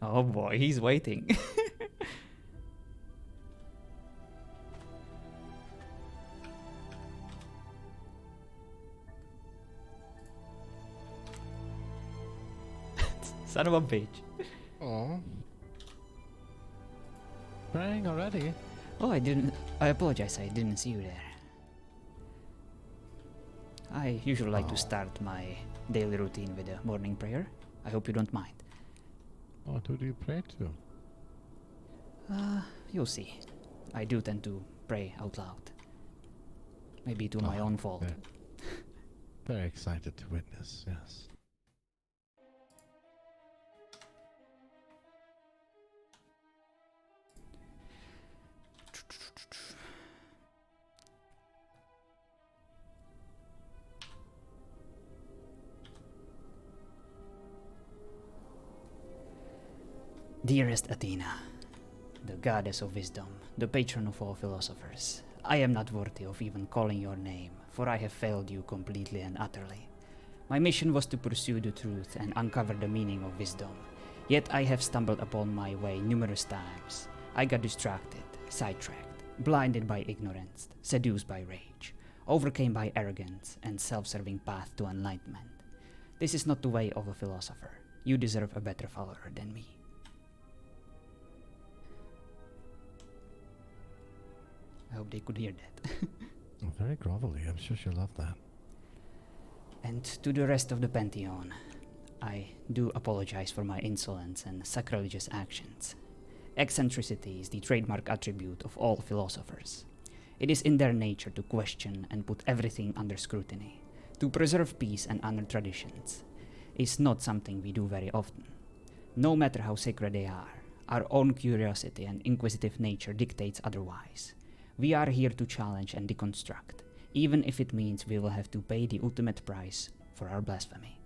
Oh boy, he's waiting. Son of a bitch. Oh. Praying already? Oh, I apologize, I didn't see you there. I usually like to start my daily routine with a morning prayer. I hope you don't mind. What do you pray to? You'll see. I do tend to pray out loud. Maybe to my own fault. Very excited to witness, yes. Dearest Athena, the goddess of wisdom, the patron of all philosophers, I am not worthy of even calling your name, for I have failed you completely and utterly. My mission was to pursue the truth and uncover the meaning of wisdom, yet I have stumbled upon my way numerous times. I got distracted, sidetracked, blinded by ignorance, seduced by rage, overcame by arrogance and self-serving path to enlightenment. This is not the way of a philosopher. You deserve a better follower than me. I hope they could hear that. Very grovelly. I'm sure she'll love that. And to the rest of the Pantheon, I do apologize for my insolence and sacrilegious actions. Eccentricity is the trademark attribute of all philosophers. It is in their nature to question and put everything under scrutiny. To preserve peace and honor traditions is not something we do very often. No matter how sacred they are, our own curiosity and inquisitive nature dictates otherwise. We are here to challenge and deconstruct, even if it means we will have to pay the ultimate price for our blasphemy.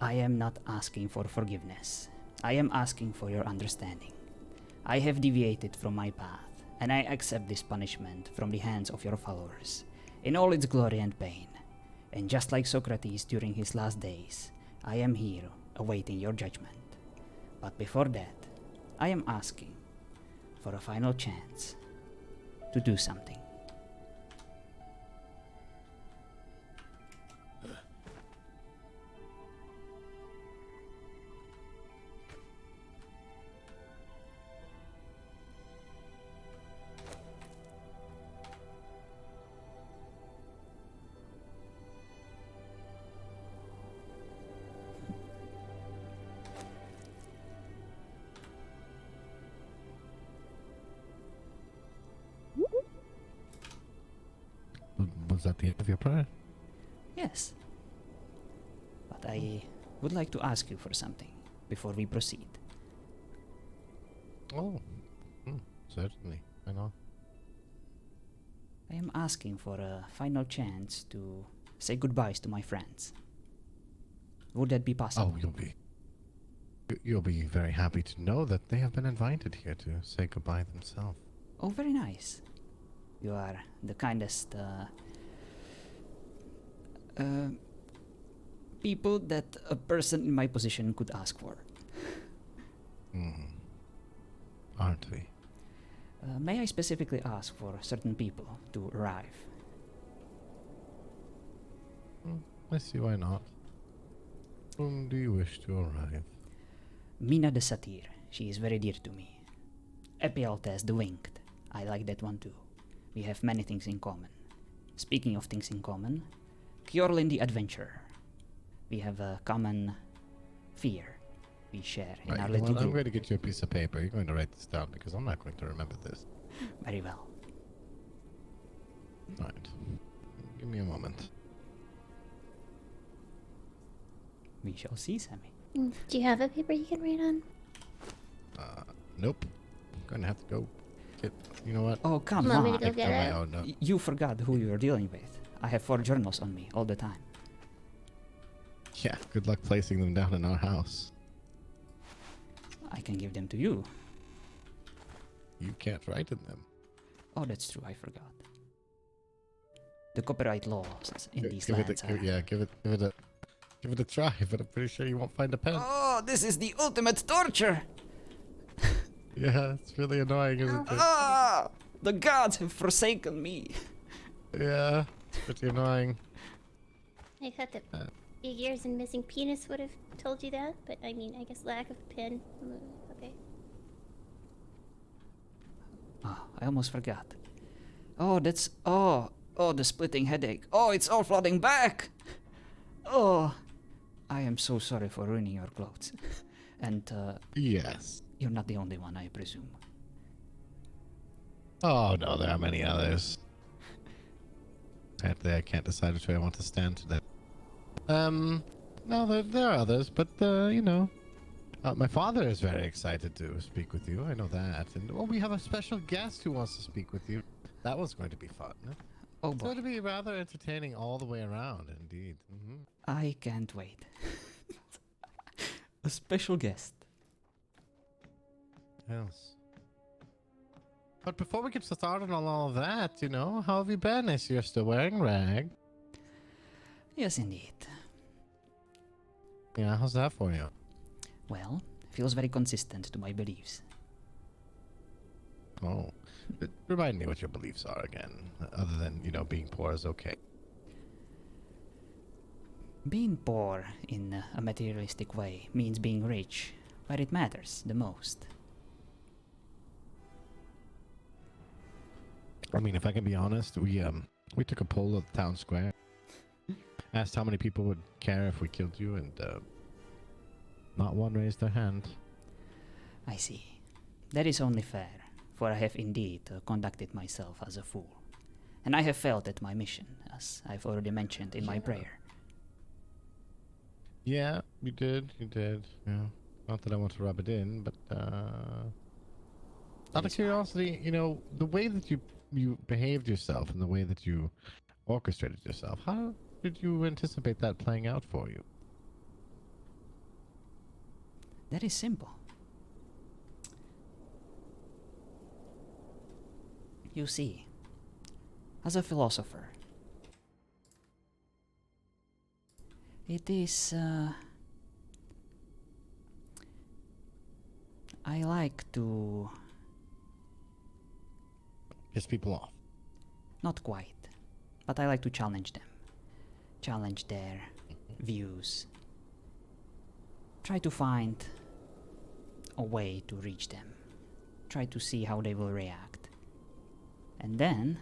I am not asking for forgiveness. I am asking for your understanding. I have deviated from my path, and I accept this punishment from the hands of your followers, in all its glory and pain. And just like Socrates during his last days, I am here awaiting your judgment. But before that, I am asking for a final chance to do something. Was that the end of your prayer? Yes. But I would like to ask you for something before we proceed. Oh, certainly. I know. I am asking for a final chance to say goodbyes to my friends. Would that be possible? Oh, you'll be very happy to know that they have been invited here to say goodbye themselves. Oh, very nice. You are the kindest people that a person in my position could ask for. Aren't we? May I specifically ask for certain people to arrive? I see why not. Whom do you wish to arrive? Mina the Satyr, she is very dear to me. Epialtes the Winged, I like that one too. We have many things in common. Speaking of things in common, Kjorlin the Adventurer. We have a common fear we share in our little group. I'm going to get you a piece of paper. You're going to write this down because I'm not going to remember this. Very well. Alright. Give me a moment. We shall see, Sammy. Do you have a paper you can write on? Nope. I'm going to have to go get... You know what? Oh, come Want me on. to go get it? my own note. You forgot who you are dealing with. I have 4 journals on me all the time. Yeah, good luck placing them down in our house. I can give them to you. You can't write in them. Oh, that's true, I forgot. The copyright laws in these Give lands it, are... yeah, give it a try, but I'm pretty sure you won't find a pen. Oh, this is the ultimate torture! Yeah, it's really annoying, isn't it? Ah! The gods have forsaken me. Yeah, it's pretty annoying. I thought the big ears and missing penis would have told you that, but I mean, I guess lack of pen. Okay. Oh, I almost forgot. Oh, that's... Oh, the splitting headache. Oh, it's all flooding back! Oh, I am so sorry for ruining your clothes. And, Yes. you're not the only one, I presume. Oh no, there are many others. Apparently, I can't decide which way I want to stand today. No, there are others, but you know, my father is very excited to speak with you. I know that, and we have a special guest who wants to speak with you. That was going to be fun. Oh It's boy, going to be rather entertaining all the way around, indeed. I can't wait. A special guest. Yes. But before we get started on all of that, you know, how have you been? I see you're still wearing rag. Yes, indeed. Yeah, how's that for you? Well, feels very consistent to my beliefs. Oh, remind me what your beliefs are again, other than, you know, being poor is okay. Being poor in a materialistic way means being rich where it matters the most. I mean, if I can be honest, we took a poll at the town square, asked how many people would care if we killed you, and not one raised their hand. I see. That is only fair, for I have indeed conducted myself as a fool. And I have failed at my mission, as I've already mentioned in my prayer. Yeah, you did. Yeah. Not that I want to rub it in, but out of is fine. curiosity, you know, the way that you behaved yourself and the way that you orchestrated yourself, how did you anticipate that playing out for you? That is simple. You see, as a philosopher, it is... I like to... Piss people off. Not quite, but I like to challenge them. Challenge their views. Try to find a way to reach them. Try to see how they will react. And then,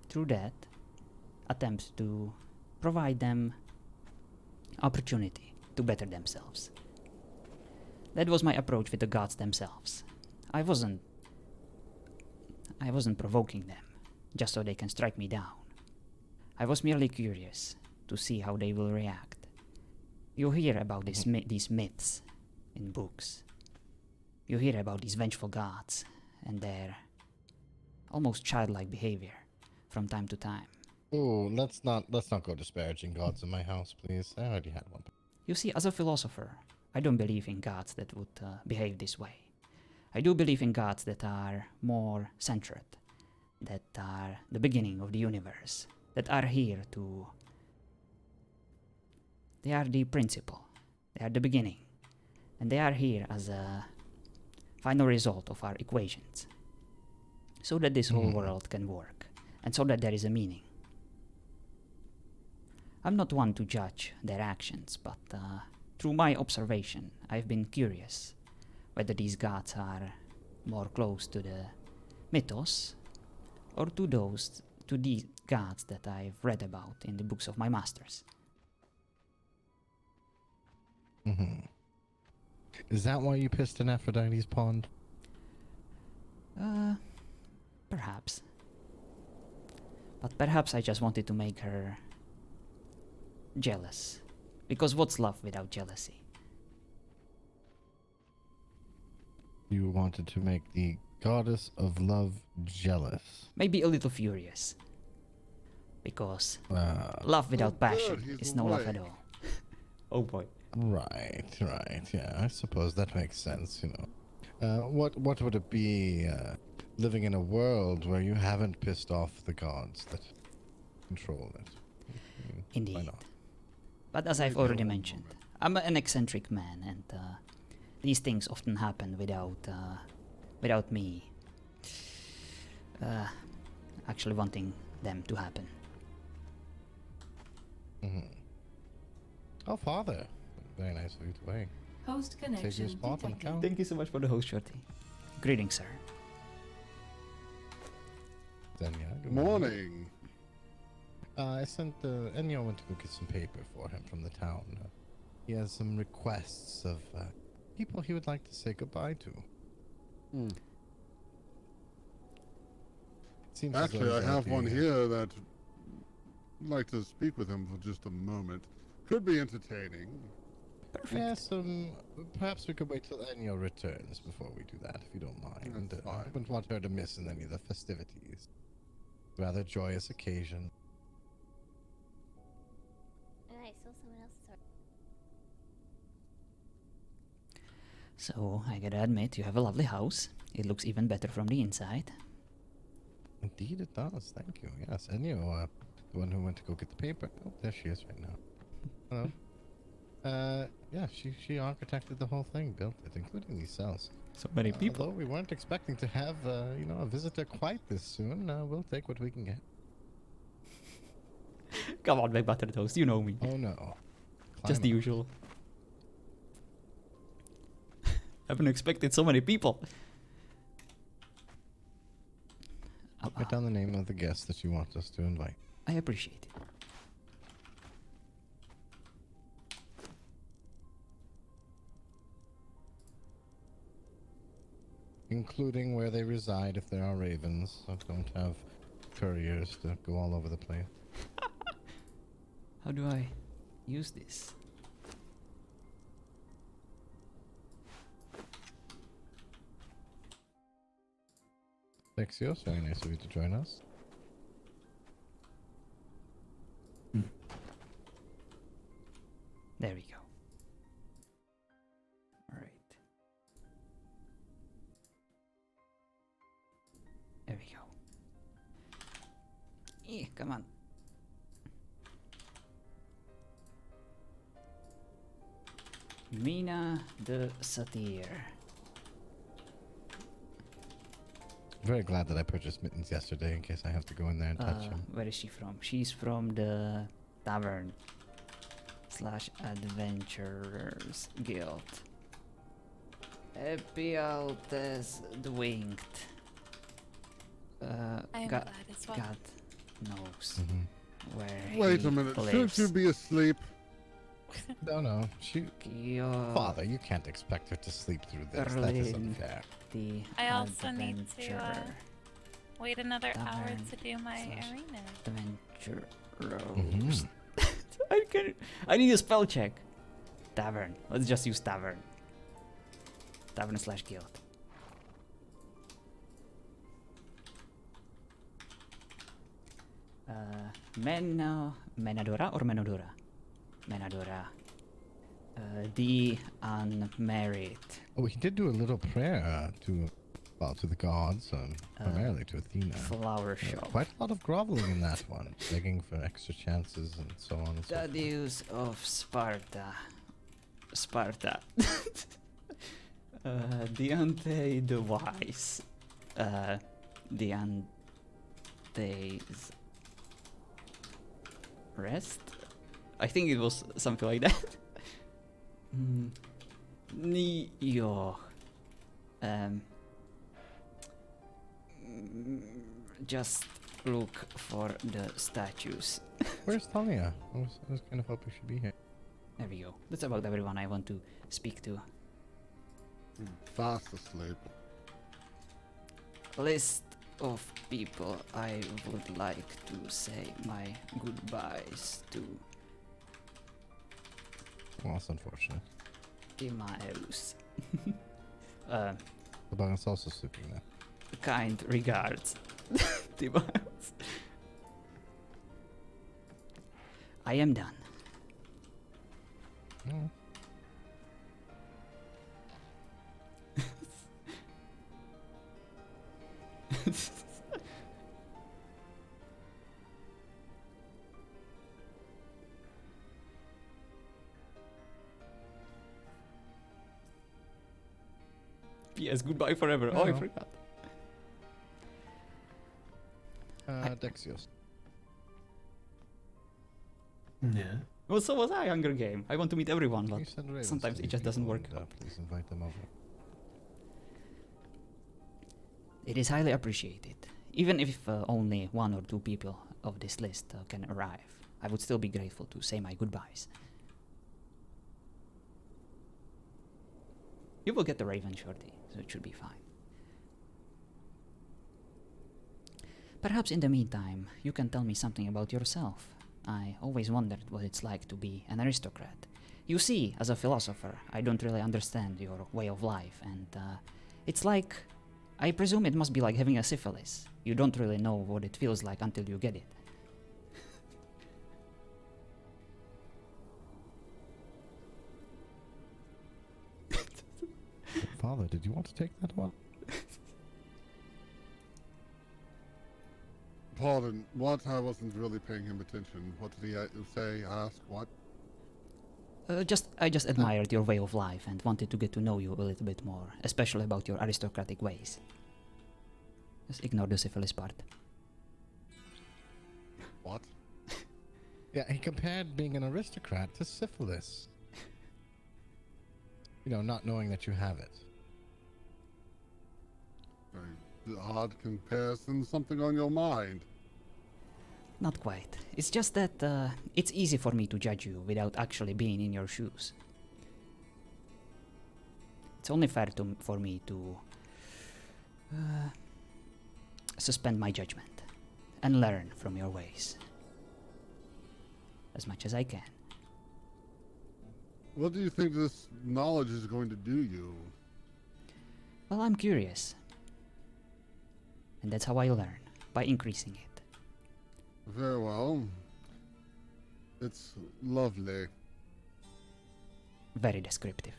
through that, attempt to provide them opportunity to better themselves. That was my approach with the gods themselves. I wasn't provoking them just so they can strike me down. I was merely curious to see how they will react. You hear about these myths in books. You hear about these vengeful gods and their almost childlike behavior from time to time. Oh, let's not go disparaging gods in my house, please. I already had one. You see, as a philosopher, I don't believe in gods that would behave this way. I do believe in gods that are more centered, that are the beginning of the universe, that are here to... They are the principle, they are the beginning, and they are here as a final result of our equations, so that this whole world can work, and so that there is a meaning. I'm not one to judge their actions, but through my observation, I've been curious whether these gods are more close to the mythos or to these gods that I've read about in the books of my masters. Is that why you pissed in Aphrodite's pond? Perhaps. But perhaps I just wanted to make her jealous. Because what's love without jealousy? You wanted to make the goddess of love jealous. Maybe a little furious. Because love without passion is no love at all. Oh boy. Right, yeah, I suppose that makes sense, you know. What would it be, living in a world where you haven't pissed off the gods? control it. Why Indeed. not? But as I've Maybe already one mentioned, moment. I'm an eccentric man, and these things often happen without me actually wanting them to happen. Oh, father. Very nice of you to wait. Host Save you a connection spot on the detected. count. Thank you so much for the host, Shorty. Greetings, sir. Then, yeah. good Morning. I sent Enyo went to go get some paper for him from the town. He has some requests of people he would like to say goodbye to. Hmm. Seems as though Actually, I he's at have one the, here that I'd like to speak with him for just a moment. Could be entertaining. Perfect. Yes, perhaps we could wait till Enyo returns before we do that, if you don't mind. That's I fine. wouldn't want her to miss in any of the festivities. Rather joyous occasion. I stole someone else's sword. So, I gotta admit, you have a lovely house. It looks even better from the inside. Indeed it does, thank you. Yes, Enyo, the one who went to go get the paper. Oh, there she is right now. Hello. Yeah, she architected the whole thing, built it, including these cells. So many Although we weren't expecting to have, a visitor quite this soon, we'll take what we can get. Come on, my butter toast, you know me. Oh no. Just the Climate. usual. Haven't expected so many people. Write down the name of the guest that you want us to invite. I appreciate it. Including where they reside if there are ravens. So don't have couriers to go all over the place. How do I use this? Lexios, very nice of you to join us. There we go. Alright. There we go. Come on. Mina the Satyr. Very glad that I purchased mittens yesterday in case I have to go in there and touch him. Where is she from? She's from the tavern / adventurers guild. Epialtes the Winged. I am God, glad as well. God knows Mm-hmm. where Wait he a minute. lives. Shouldn't you be asleep? No, she... Your Father, you can't expect her to sleep through this. That is Erlin. unfair. the I also need to adventurer. wait another hour Tavern to do my slash- arena. Adventurers. Mhm. I need a spell check. Tavern. Let's just use tavern. Tavern / guild. Menadora or Menodora? Menadora. The unmarried. Oh, he did do a little prayer to the gods, primarily to Athena. Flower shop. Quite a lot of groveling in that one, begging for extra chances and so on and so forth. Thaddeus of Sparta. Sparta. Deante the Wise. Deante's Rest? I think it was something like that. Neo. Just look for the statues. Where's Talia? I was kind of hoping she'd be here. There we go. That's about everyone I want to speak to. Fast asleep. List of people I would like to say my goodbyes to. Well, that's unfortunate. Timaeus. The Baron's also sleeping there. Kind regards. Timaeus. I am done. Oh. yes, goodbye forever. Oh, I Oh. forgot. Dexios. Yeah. Well, so was I, Hunger Game. I want to meet everyone, Can but you send ravens sometimes to it these just doesn't people work and, out. please invite them over. It is highly appreciated. Even if only 1 or 2 people of this list can arrive, I would still be grateful to say my goodbyes. You will get the raven shortly, so it should be fine. Perhaps in the meantime, you can tell me something about yourself. I always wondered what it's like to be an aristocrat. You see, as a philosopher, I don't really understand your way of life, and it's like... I presume it must be like having a syphilis. You don't really know what it feels like until you get it. Father, did you want to take that one? Pardon, what? I wasn't really paying him attention. What did he say, ask, what? I just admired your way of life and wanted to get to know you a little bit more, especially about your aristocratic ways. Just ignore the syphilis part. What? Yeah, he compared being an aristocrat to syphilis. You know, not knowing that you have it. Very odd comparison. Something on your mind? Not quite. It's just that it's easy for me to judge you without actually being in your shoes. It's only fair for me to suspend my judgment and learn from your ways. As much as I can. What do you think this knowledge is going to do you? Well, I'm curious. And that's how I learn, by increasing it. Very well. It's lovely. Very descriptive.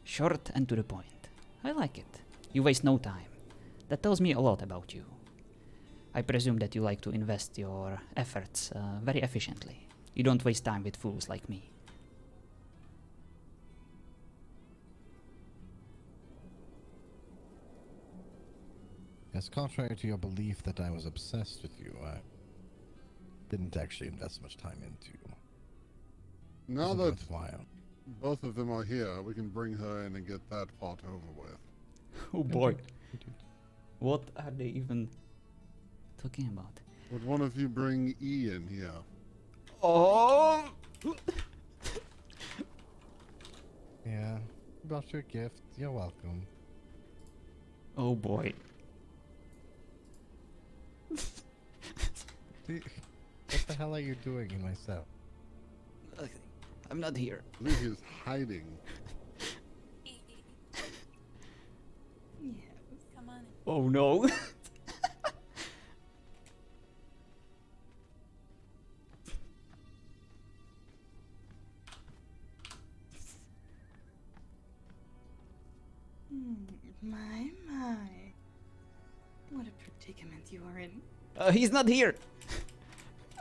Short and to the point. I like it. You waste no time. That tells me a lot about you. I presume that you like to invest your efforts very efficiently. You don't waste time with fools like me. Yes, contrary to your belief that I was obsessed with you, I didn't actually invest much time into you. Now Wasn't that worthwhile. both of them are here, we can bring her in and get that part over with. Oh boy. What are they even talking about? Would one of you bring E in here? Oh! Yeah, brought you a gift. You're welcome. Oh boy. What the hell are you doing in my cell? I'm not here. I think he's hiding. Come on. Oh no. My. What a predicament you are in. He's not here.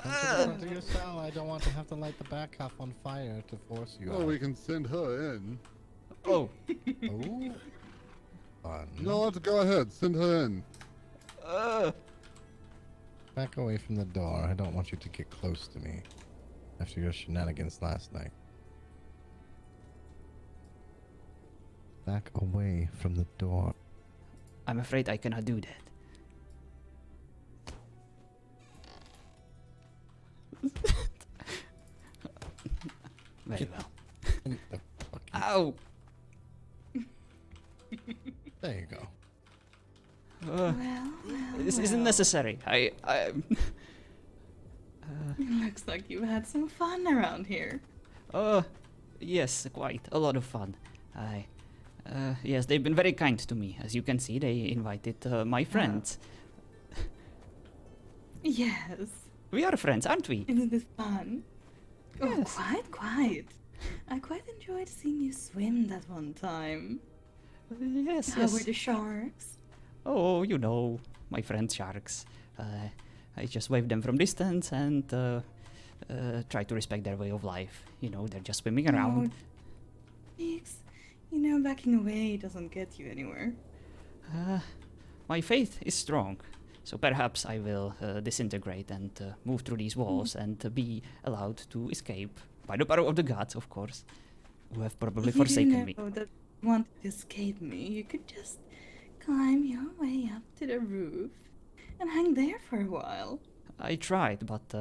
Come to the front of your cell. I don't want to have to light the back half on fire to force you Well, out. we can send her in. Oh. Oh. Fun. No, let's go ahead. Send her in. Back away from the door. I don't want you to get close to me after your shenanigans last night. Back away from the door. I'm afraid I cannot do that. Very well. And the fuck you- Ow! There you go. Well, This isn't necessary. Looks like you had some fun around here. Yes, quite. A lot of fun. Yes, they've been very kind to me. As you can see, they invited my friends. Yes. We are friends, aren't we? Isn't this fun? Oh, Yes. quite. I quite enjoyed seeing you swim that one time. Yes, How yes. were the sharks? Oh, you know, my friend sharks. I just wave them from distance and try to respect their way of life. You know, they're just swimming around. Oh, Nix, You know, backing away doesn't get you anywhere. My faith is strong, so perhaps I will disintegrate and move through these walls and be allowed to escape by the power of the gods, of course, who have probably forsaken me. You know that if you wanted to escape me, you could just climb your way up to the roof and hang there for a while. I tried, but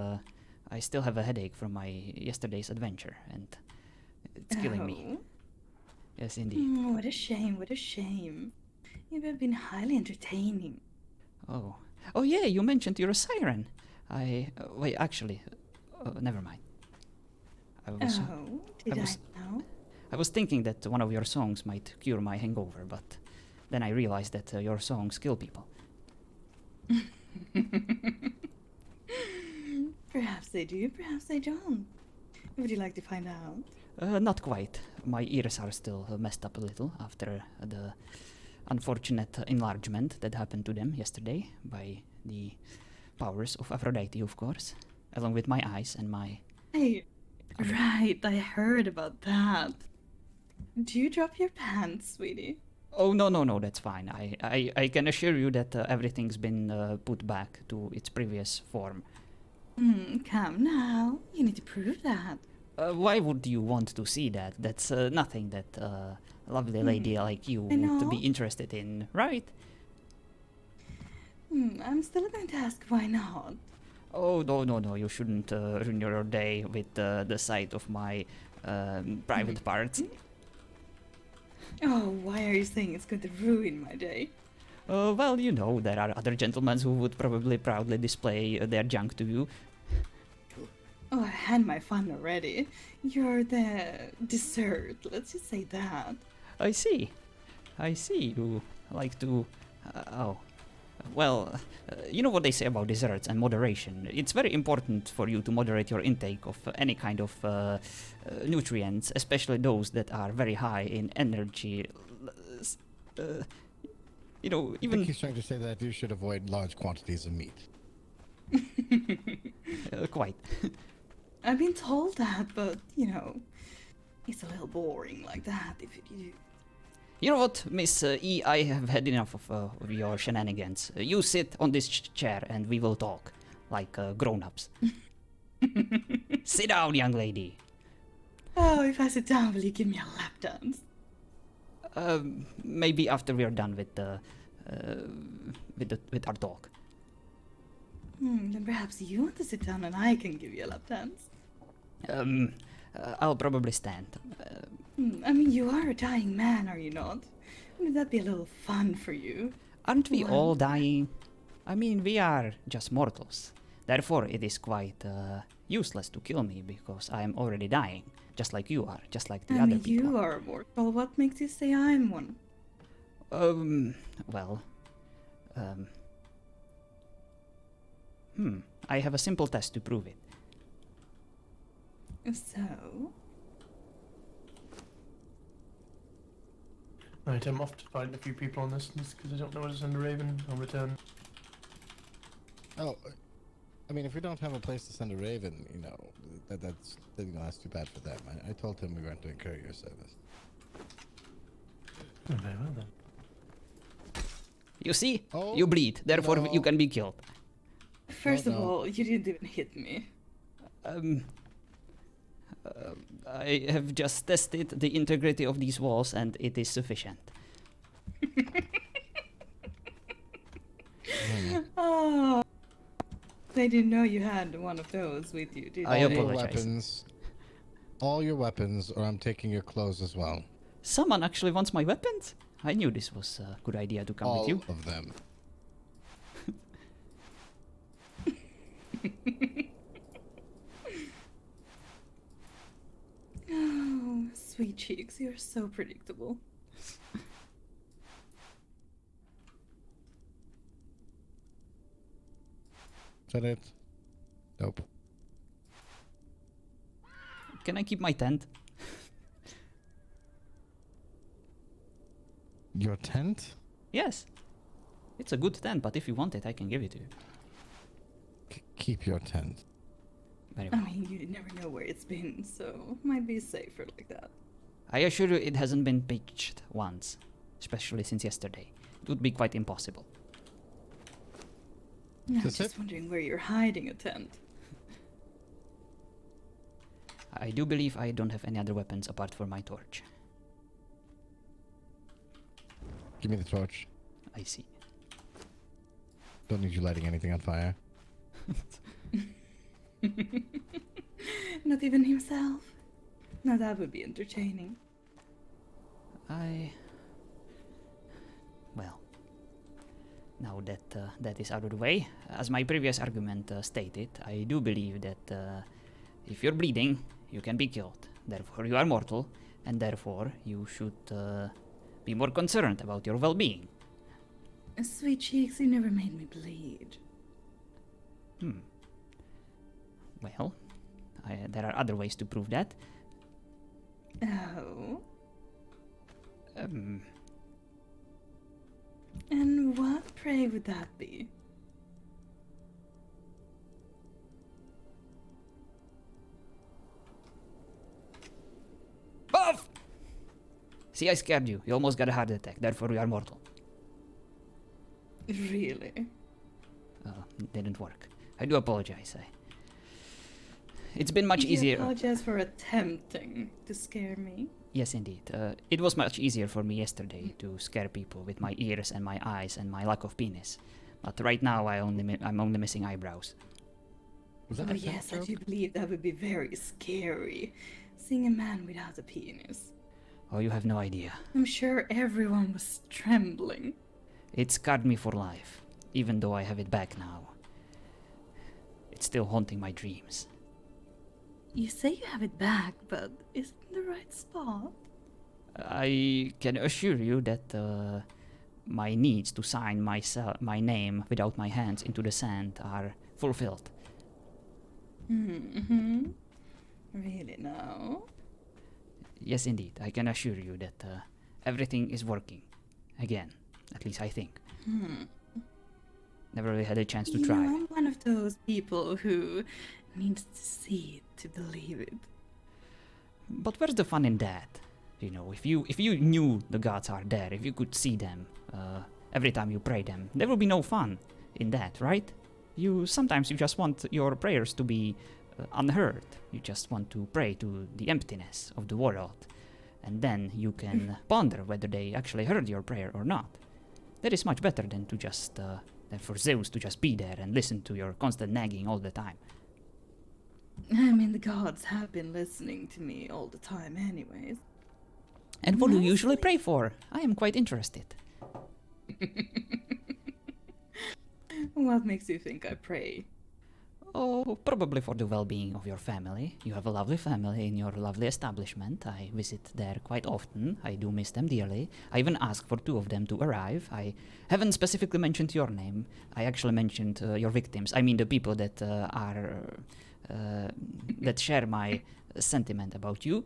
I still have a headache from my yesterday's adventure, and it's killing me. Oh. Yes, indeed. What a shame, what a shame. You have been highly entertaining. Oh. Oh, yeah, you mentioned you're a siren. Wait, actually, never mind. Did I was- know? I was thinking that one of your songs might cure my hangover, but then I realized that your songs kill people. Perhaps they do, perhaps they don't. Would you like to find out? Not quite. My ears are still messed up a little after the unfortunate enlargement that happened to them yesterday by the powers of Aphrodite, of course, along with my eyes and my... Hey, right, I heard about that. Do you drop your pants, sweetie? Oh, no, that's fine. I can assure you that everything's been put back to its previous form. Come now. You need to prove that. Why would you want to see that? That's nothing that a lovely lady like you I would know. be interested in, right? I'm still going to ask why not. Oh, no, you shouldn't ruin your day with the sight of my private parts. Oh, why are you saying it's going to ruin my day? Well, you know, there are other gentlemen who would probably proudly display their junk to you. Oh, I had my fun already. You're the dessert, let's just say that. I see. You like to... Well, you know what they say about desserts and moderation. It's very important for you to moderate your intake of any kind of nutrients, especially those that are very high in energy. You know, I even... think he's trying to say that you should avoid large quantities of meat. quite. I've been told that, but, you know, it's a little boring like that if you do. You know what, Miss E, I have had enough of your shenanigans. You sit on this chair and we will talk, like grown-ups. Sit down, young lady. Oh, if I sit down, will you give me a lap dance? Maybe after we are done with our talk. Then perhaps you want to sit down and I can give you a lap dance. I'll probably stand. I mean, you are a dying man, are you not? Wouldn't that be a little fun for you? Aren't we Well- all dying? I mean, we are just mortals. Therefore, it is quite useless to kill me because I am already dying, just like you are, just like the I other mean, people. you are mortal. What makes you say I'm one? Well, I have a simple test to prove it. So? Right, I'm off to find a few people on this because I don't know where to send a raven. I'll return. Oh, I mean, if we don't have a place to send a raven, you know, that's too bad for them. I told him we weren't to incur your service. Oh, very well then. You see? Oh, You bleed, therefore no. you can be killed. First of no. all, you didn't even hit me. I have just tested the integrity of these walls and it is sufficient. Oh, I didn't know you had one of those with you, did I you? apologize. All your weapons, or I'm taking your clothes as well. Someone actually wants my weapons? I knew this was a good idea to come All with you. of them. Oh, sweet cheeks, you're so predictable. Is that it? Nope. Can I keep my tent? Your tent? Yes. It's a good tent, but if you want it, I can give it to you. Keep your tent. Very I well. mean, you never know where it's been, so might be safer like that. I assure you it hasn't been pitched once, especially since yesterday. It would be quite impossible. I'm That's just it? wondering where you're hiding a tent. I do believe I don't have any other weapons apart from my torch. Give me the torch. I see. Don't need you lighting anything on fire. Not even himself. Now that would be entertaining. Well, now that that is out of the way, as my previous argument stated, I do believe that if you're bleeding, you can be killed. Therefore, you are mortal, and therefore you should be more concerned about your well-being. Sweet cheeks, you never made me bleed. Well, there are other ways to prove that. Oh. Um, And what, pray, would that be? Off! See, I scared you. You almost got a heart attack. Therefore, you are mortal. Really? Didn't work. I do apologize. It's been much You easier. apologize for attempting to scare me. Yes, indeed. It was much easier for me yesterday to scare people with my ears and my eyes and my lack of penis. But right now, I'm only missing eyebrows. Was that Oh a yes, I joke? do believe that would be very scary. Seeing a man without a penis. Oh, you have no idea. I'm sure everyone was trembling. It scarred me for life, even though I have it back now. It's still haunting my dreams. You say you have it back, but is it in the right spot? I can assure you that my needs to sign my name without my hands into the sand are fulfilled. Mm-hmm. Really now? Yes, indeed. I can assure you that everything is working. Again, at least I think. Never really had a chance to You try. know, I'm one of those people who needs to see it to believe it. But where's the fun in that? You know, if you knew the gods are there, if you could see them every time you pray them, there would be no fun in that, right? Sometimes you just want your prayers to be unheard. You just want to pray to the emptiness of the world, and then you can ponder whether they actually heard your prayer or not. That is much better than than for Zeus to just be there and listen to your constant nagging all the time. I mean, the gods have been listening to me all the time anyways. And what do you usually Mostly- pray for? I am quite interested. What makes you think I pray? Oh, probably for the well-being of your family. You have a lovely family in your lovely establishment. I visit there quite often. I do miss them dearly. I even asked for 2 of them to arrive. I haven't specifically mentioned your name. I actually mentioned your victims. I mean the people that that share my sentiment about you.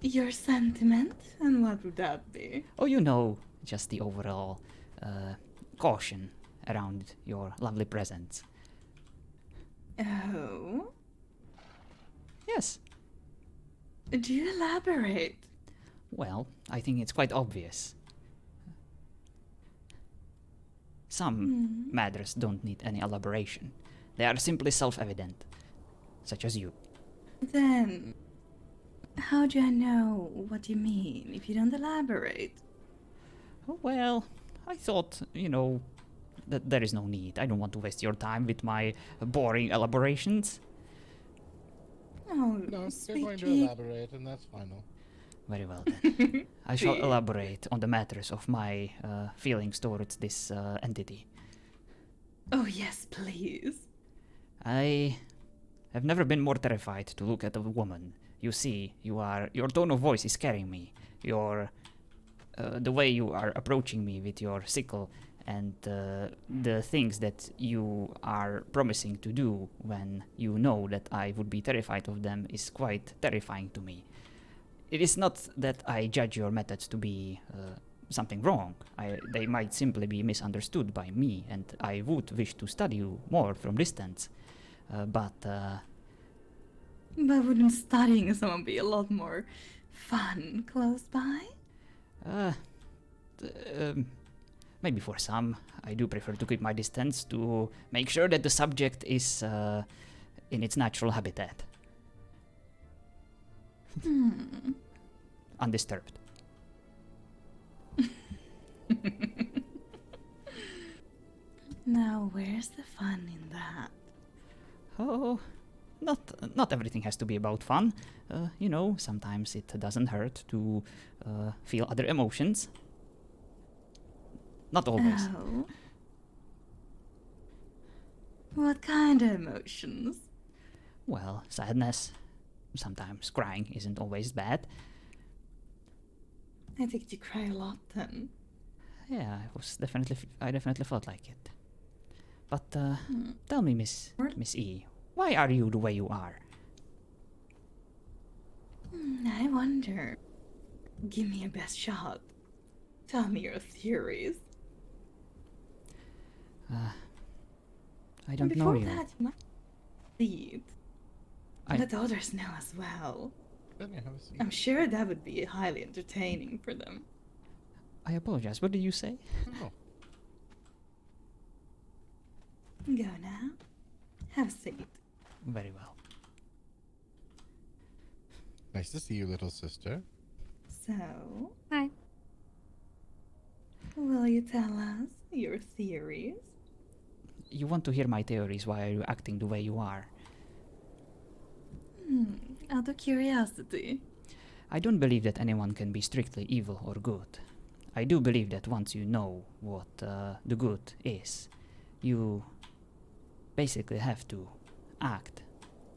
Your sentiment? And what would that be? Oh, you know, just the overall caution around your lovely presence. Oh? Yes. Do you elaborate? Well, I think it's quite obvious. Some matters don't need any elaboration. They are simply self-evident, such as you. Then, how do I know what you mean if you don't elaborate? Oh, well, I thought, that there is no need. I don't want to waste your time with my boring elaborations. Oh, No, you're sweet going to cheek. elaborate, and that's final. Very well then. I shall elaborate on the matters of my feelings towards this entity. Oh, yes, please. I have never been more terrified to look at a woman. You see, your tone of voice is scaring me. The way you are approaching me with your sickle and the things that you are promising to do when you know that I would be terrified of them is quite terrifying to me. It is not that I judge your methods to be something wrong. They might simply be misunderstood by me, and I would wish to study you more from distance. But But wouldn't studying someone be a lot more fun close by? Maybe for some. I do prefer to keep my distance to make sure that the subject is in its natural habitat. Undisturbed. Now, where's the fun in that? Oh, not everything has to be about fun. Sometimes it doesn't hurt to feel other emotions. Not always. Oh. What kind of emotions? Well, sadness. Sometimes crying isn't always bad. I think you cry a lot then. Yeah, I definitely felt like it. But tell me, Miss E, why are you the way you are? I wonder. Give me your best shot. Tell me your theories. I don't know Before you. that, you might lead. Let the others know as well. Let me have a seat. I'm sure that would be highly entertaining for them. I apologize. What did you say? Oh, Go now. Have a seat. Very well. nice to see you, little sister. So, Hi. will you tell us your theories? You want to hear my theories? Why are you acting the way you are? Out of curiosity. I don't believe that anyone can be strictly evil or good. I do believe that once you know what the good is, you basically have to act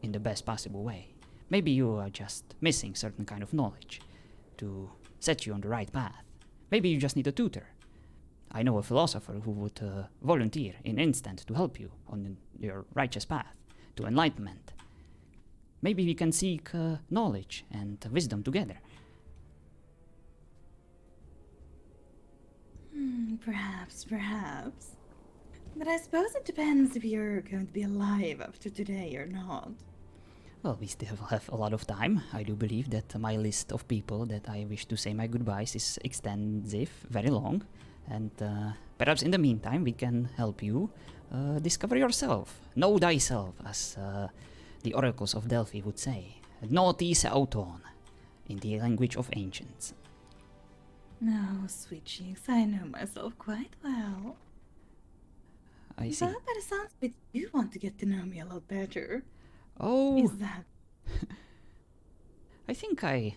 in the best possible way. Maybe you are just missing certain kind of knowledge to set you on the right path. Maybe you just need a tutor. I know a philosopher who would volunteer in instant to help you on your righteous path to enlightenment. Maybe we can seek knowledge and wisdom together. Perhaps. But I suppose it depends if you're going to be alive after today or not. Well, we still have a lot of time. I do believe that my list of people that I wish to say my goodbyes is extensive, very long. And perhaps in the meantime we can help you discover yourself. Know thyself, as the oracles of Delphi would say. Noti se auton, in the language of ancients. No, sweet cheeks, I know myself quite well. I see. But by the sounds of it, you want to get to know me a lot better. Oh, Is that... I think I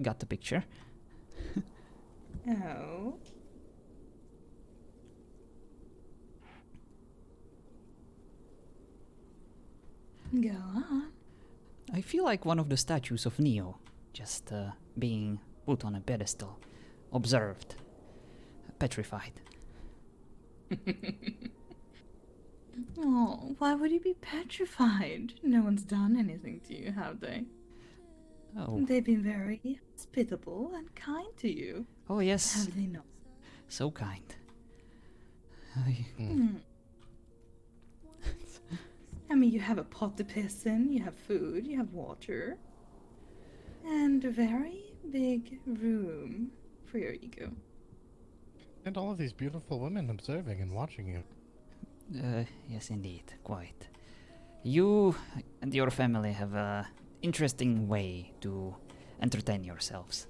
got the picture. Oh? Go on. I feel like one of the statues of Neo, just being put on a pedestal, observed, petrified. Oh, why would you be petrified? No one's done anything to you, have they? Oh, They've been very hospitable and kind to you, oh yes, have they not? so kind. I mean, you have a pot to piss in, you have food, you have water, and a very big room for your ego. And all of these beautiful women observing and watching you. Yes, indeed, quite. You and your family have a interesting way to entertain yourselves.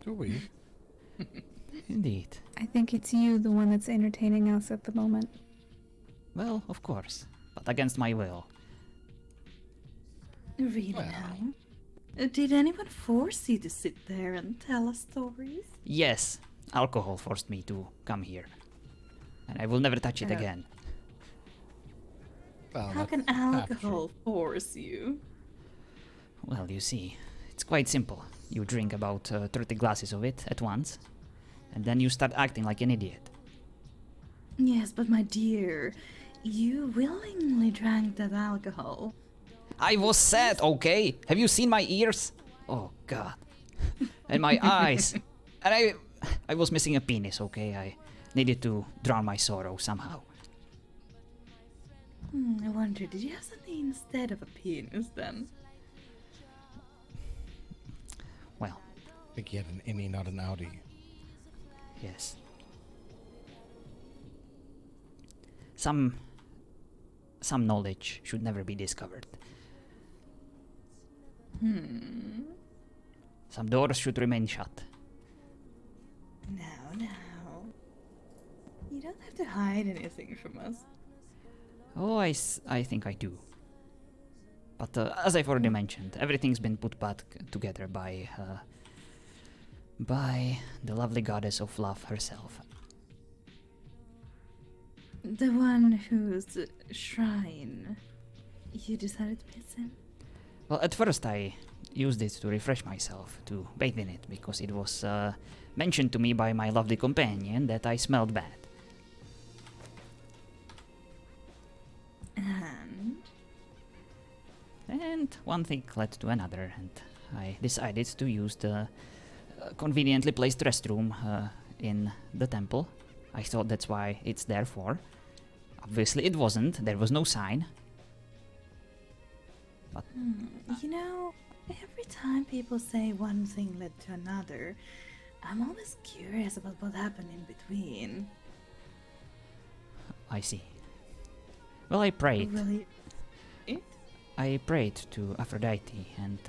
Do we? Indeed. I think it's you, the one that's entertaining us at the moment. Well, of course, but against my will. Really Well. now? Did anyone force you to sit there and tell us stories? Yes, alcohol forced me to come here. And I will never touch it Oh. again. Well, How that's can half true. alcohol force you? Well, you see, it's quite simple. You drink about 30 glasses of it at once, and then you start acting like an idiot. Yes, but my dear, you willingly drank that alcohol. I was sad, okay? Have you seen my ears? Oh, God. And my eyes. And I was missing a penis, okay? I needed to drown my sorrow somehow. I wonder, did you have something instead of a penis then? Well, I think he had an innie, not an outie. yes. Some knowledge should never be discovered. Some doors should remain shut. Now. You don't have to hide anything from us. Oh, I think I do. But as I've already mentioned, everything's been put back together by the lovely goddess of love herself. The one whose shrine you decided to piss in? Well, at first I used it to refresh myself, to bathe in it, because it was mentioned to me by my lovely companion that I smelled bad. And one thing led to another, and I decided to use the conveniently placed restroom in the temple. I thought that's why it's there for. Obviously it wasn't, there was no sign. But You know, every time people say one thing led to another, I'm always curious about what happened in between. I see. Well, I prayed. Really? I prayed to Aphrodite, and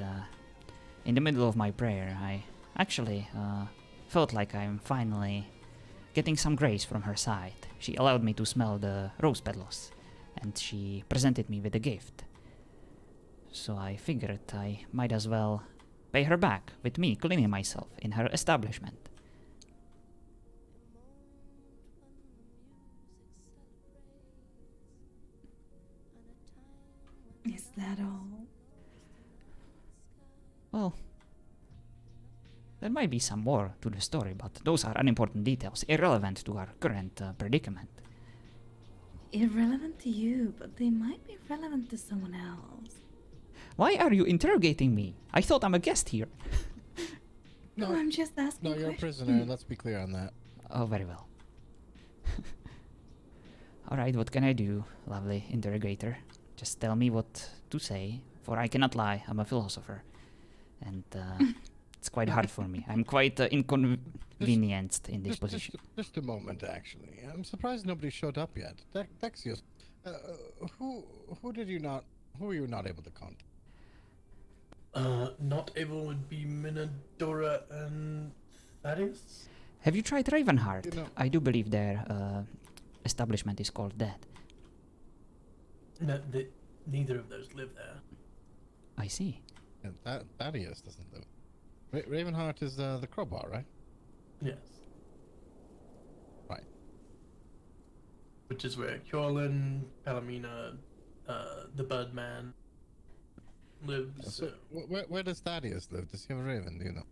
in the middle of my prayer, I actually felt like I'm finally getting some grace from her side. She allowed me to smell the rose petals, and she presented me with a gift. So I figured I might as well pay her back with me cleaning myself in her establishment. Is that all? Well, there might be some more to the story, but those are unimportant details, irrelevant to our current predicament. Irrelevant to you, but they might be relevant to someone else. Why are you interrogating me? I thought I'm a guest here. No, I'm just asking. No, you're a prisoner. Let's be clear on that. Oh, very well. Alright, what can I do, lovely interrogator? Just tell me what to say, for I cannot lie, I'm a philosopher. And it's quite hard for me. I'm quite inconvenienced in this position. Just a moment, actually. I'm surprised nobody showed up yet. Dexius, who were you not able to contact? Not able would be Minadora and Thaddeus? Have you tried Ravenheart? You know- I do believe their establishment is called that. No, neither of those live there. I see. Yeah, Thaddeus doesn't live. Ravenheart is the crowbar, right? Yes. Right. Which is where Kjorlin, Palomina, the Birdman lives. So, where does Thaddeus live? Does he have a raven? Do you know?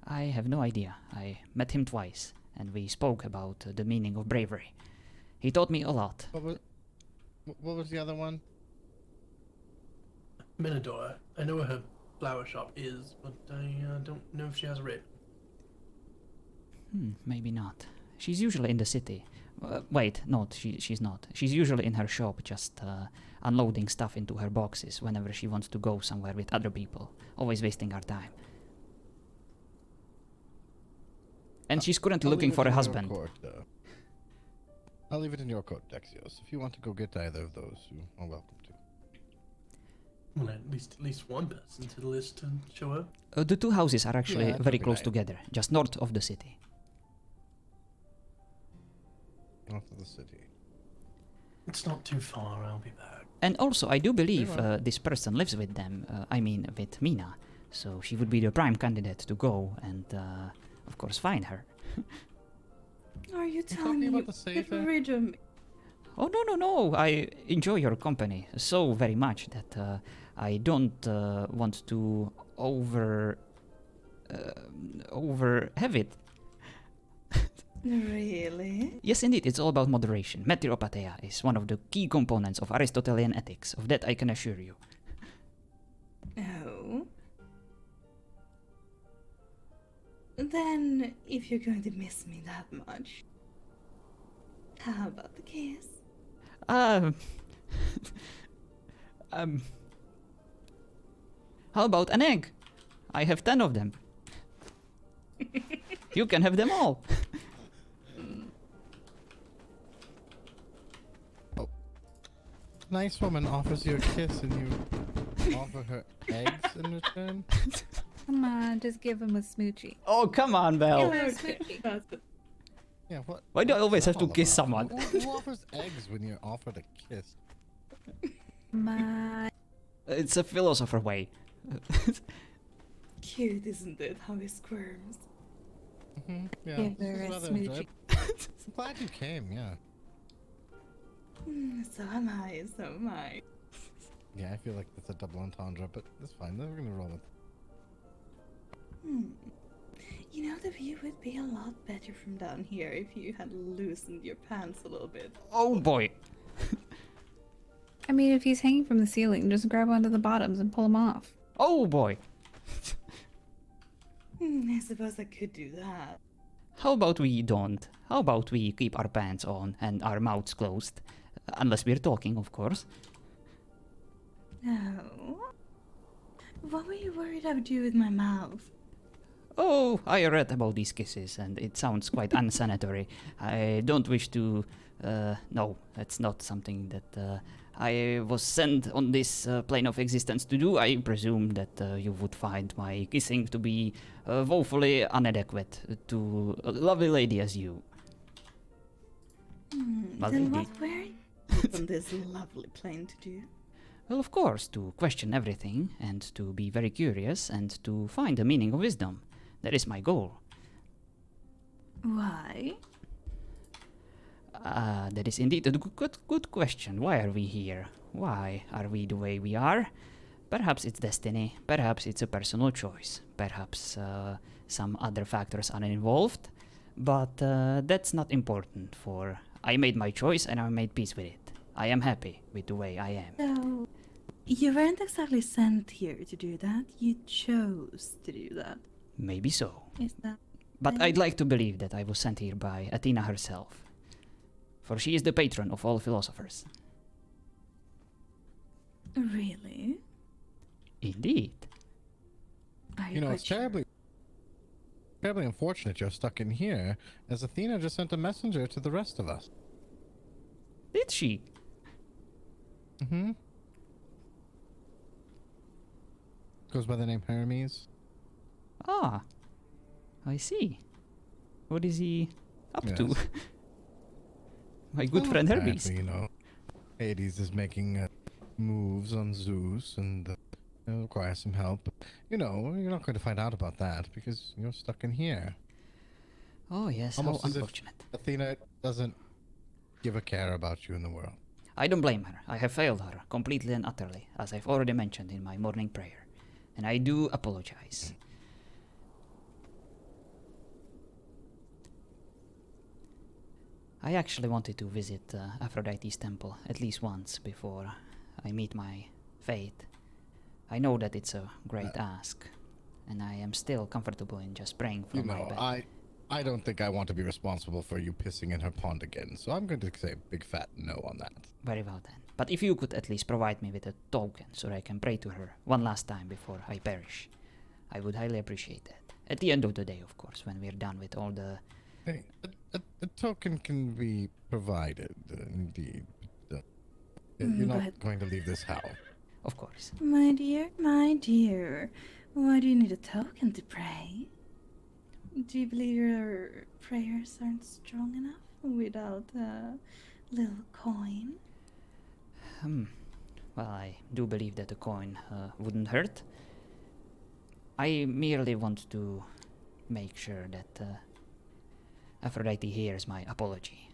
I have no idea. I met him twice, and we spoke about the meaning of bravery. He taught me a lot. What was the other one? Minadora. I know where her flower shop is, but I don't know if she has a raven. Maybe not. She's usually in the city. Wait, no, she's not. She's usually in her shop, just unloading stuff into her boxes whenever she wants to go somewhere with other people. Always wasting our time. And she's currently looking for a husband. I'll leave it in your court, Dexios. If you want to go get either of those, you are welcome to. Well, at least one person to the list to show up. The two houses are actually Yeah, that very would be close nice. together, just north of the city. North of the city. It's not too far, I'll be back. And also, I do believe Very well. this person lives with them, with Mina. So she would be the prime candidate to go and, of course, find her. Are you talking telling me about you the safe get there? rid of me? Oh, no, I enjoy your company so very much that I don't want to over have it. Really? Yes, indeed, it's all about moderation. Meteoropatheia is one of the key components of Aristotelian ethics, of that I can assure you. Oh. Then, if you're going to miss me that much, how about the kiss? Um, how about an egg? I have 10 of them. You can have them all. Nice woman offers you a kiss and you offer her eggs in return. Come on, just give him a smoochie. Oh, come on, Belle. Okay, that's it. Yeah, what? Why do I what's always that have to all kiss about? someone? Who offers eggs when you're offered a kiss? My It's a philosopher way. Cute, isn't it? How he squirms. Yeah, give this her is a rather smoochie. enjoyable. I'm glad you came. Yeah. So am I. So am I. Yeah, I feel like that's a double entendre, but that's fine. Then we're gonna roll it. You know, the view would be a lot better from down here if you had loosened your pants a little bit. Oh boy. I mean, if he's hanging from the ceiling, just grab onto the bottoms and pull him off. Oh boy. I suppose I could do that. How about we don't? How about we keep our pants on and our mouths closed? Unless we're talking, of course. No. What were you worried I would do with my mouth? Oh, I read about these kisses and it sounds quite unsanitary. I don't wish to... no, that's not something that I was sent on this plane of existence to do. I presume that you would find my kissing to be woefully inadequate to a lovely lady as you. Well, Then indeed. what were you on this lovely plane to do? Well, of course, to question everything and to be very curious and to find the meaning of wisdom. That is my goal. Why? That is indeed a good question. Why are we here? Why are we the way we are? Perhaps it's destiny. Perhaps it's a personal choice. Perhaps some other factors are involved. But that's not important, for I made my choice and I made peace with it. I am happy with the way I am. So, you weren't exactly sent here to do that. You chose to do that. Maybe so. Is that? But I'd like to believe that I was sent here by Athena herself. For she is the patron of all philosophers. Really? Indeed. Are You know, quite it's sure? terribly unfortunate you're stuck in here, as Athena just sent a messenger to the rest of us. Did she? Mm-hmm. Goes by the name Hermes. Ah. I see. What is he up to? Yes. My good friend Hermes. Apparently, you know, Hades is making moves on Zeus and requires some help. But, you know, you're not going to find out about that because you're stuck in here. Oh yes, Almost how as if unfortunate. Athena doesn't give a care about you in the world. I don't blame her. I have failed her completely and utterly, as I've already mentioned in my morning prayer. And I do apologize. I actually wanted to visit Aphrodite's temple at least once before I meet my fate. I know that it's a great ask, and I am still comfortable in just praying from You my know, bed. I don't think I want to be responsible for you pissing in her pond again, so I'm going to say a big fat no on that. Very well then. But if you could at least provide me with a token so I can pray to her one last time before I perish, I would highly appreciate that. At the end of the day, of course, when we're done with all the... Hey, a token can be provided, indeed. You're not but- going to leave this house. Of course. My dear, why do you need a token to pray? Do you believe your prayers aren't strong enough without a little coin? Well, I do believe that a coin wouldn't hurt. I merely want to make sure that Aphrodite hears my apology.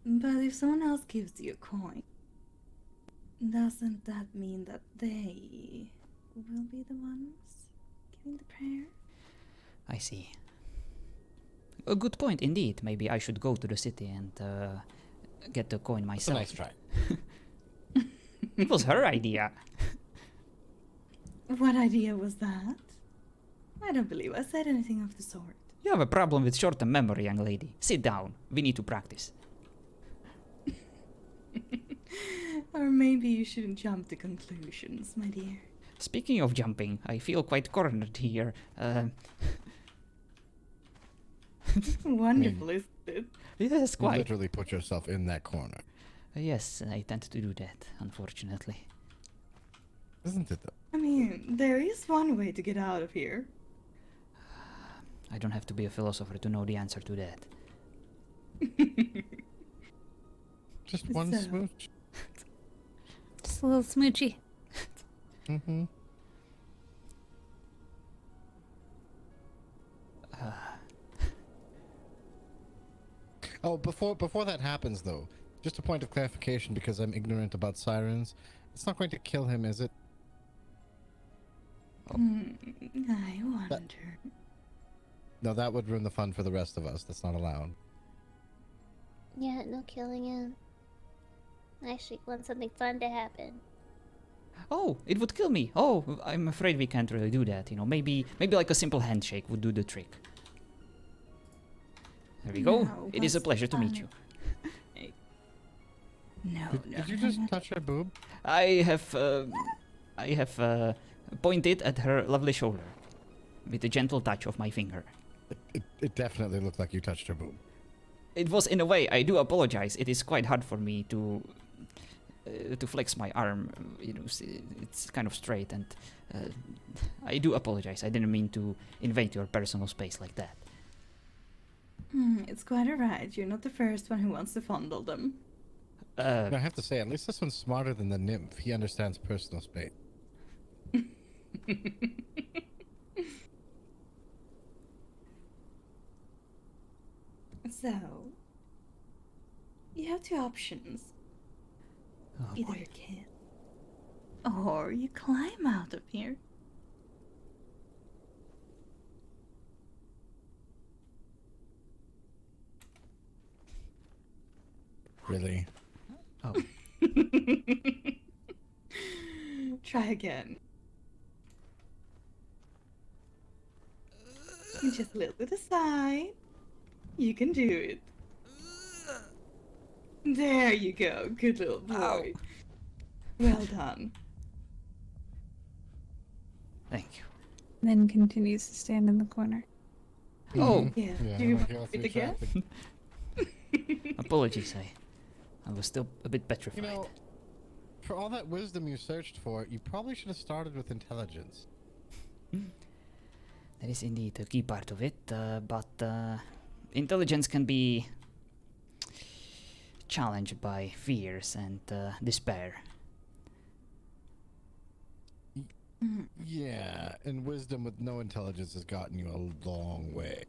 But if someone else gives you a coin, doesn't that mean that they will be the ones giving the prayer? I see. A good point indeed. Maybe I should go to the city and get the coin It's a myself. nice try. It was her idea. What idea was that? I don't believe I said anything of the sort. You have a problem with short-term memory, young lady. Sit down. We need to practice. Or maybe you shouldn't jump to conclusions, my dear. Speaking of jumping, I feel quite cornered here. Wonderful, isn't it? Yes, You quite. literally put yourself in that corner. Yes, I tend to do that, unfortunately. Isn't it though? I mean, there is one way to get out of here. I don't have to be a philosopher to know the answer to that. Just one So- smooch. Just a little smoochy. Mm-hmm. Oh, before that happens though, just a point of clarification because I'm ignorant about sirens. It's not going to kill him, is it? I wonder. No, that would ruin the fun for the rest of us. That's not allowed. Yeah, no killing him. I actually want something fun to happen. Oh, it would kill me. Oh, I'm afraid we can't really do that. You know, maybe like a simple handshake would do the trick. There we go. No, It is a what's pleasure to meet you. funny? No, Did, no. did you just touch her boob? I have pointed at her lovely shoulder with a gentle touch of my finger. It definitely looked like you touched her boob. It was in a way. I do apologize. It is quite hard for me to flex my arm. You know, it's kind of straight, and I do apologize. I didn't mean to invade your personal space like that. It's quite alright. You're not the first one who wants to fondle them. And I have to say, at least this one's smarter than the nymph. He understands personal space. So, you have two options. Oh, Either boy. you kill, or you climb out of here. Really? Oh, Try again. And just a little to the side. You can do it. There you go. Good little boy. Well done. thank you. Then continues to stand in the corner. Oh, Yeah. Yeah, do you like want you're it through again? traffic. apologies. I was still a bit You petrified. know, for all that wisdom you searched for, you probably should have started with intelligence. That is indeed a key part of it, but intelligence can be challenged by fears and despair. Yeah, and wisdom with no intelligence has gotten you a long way.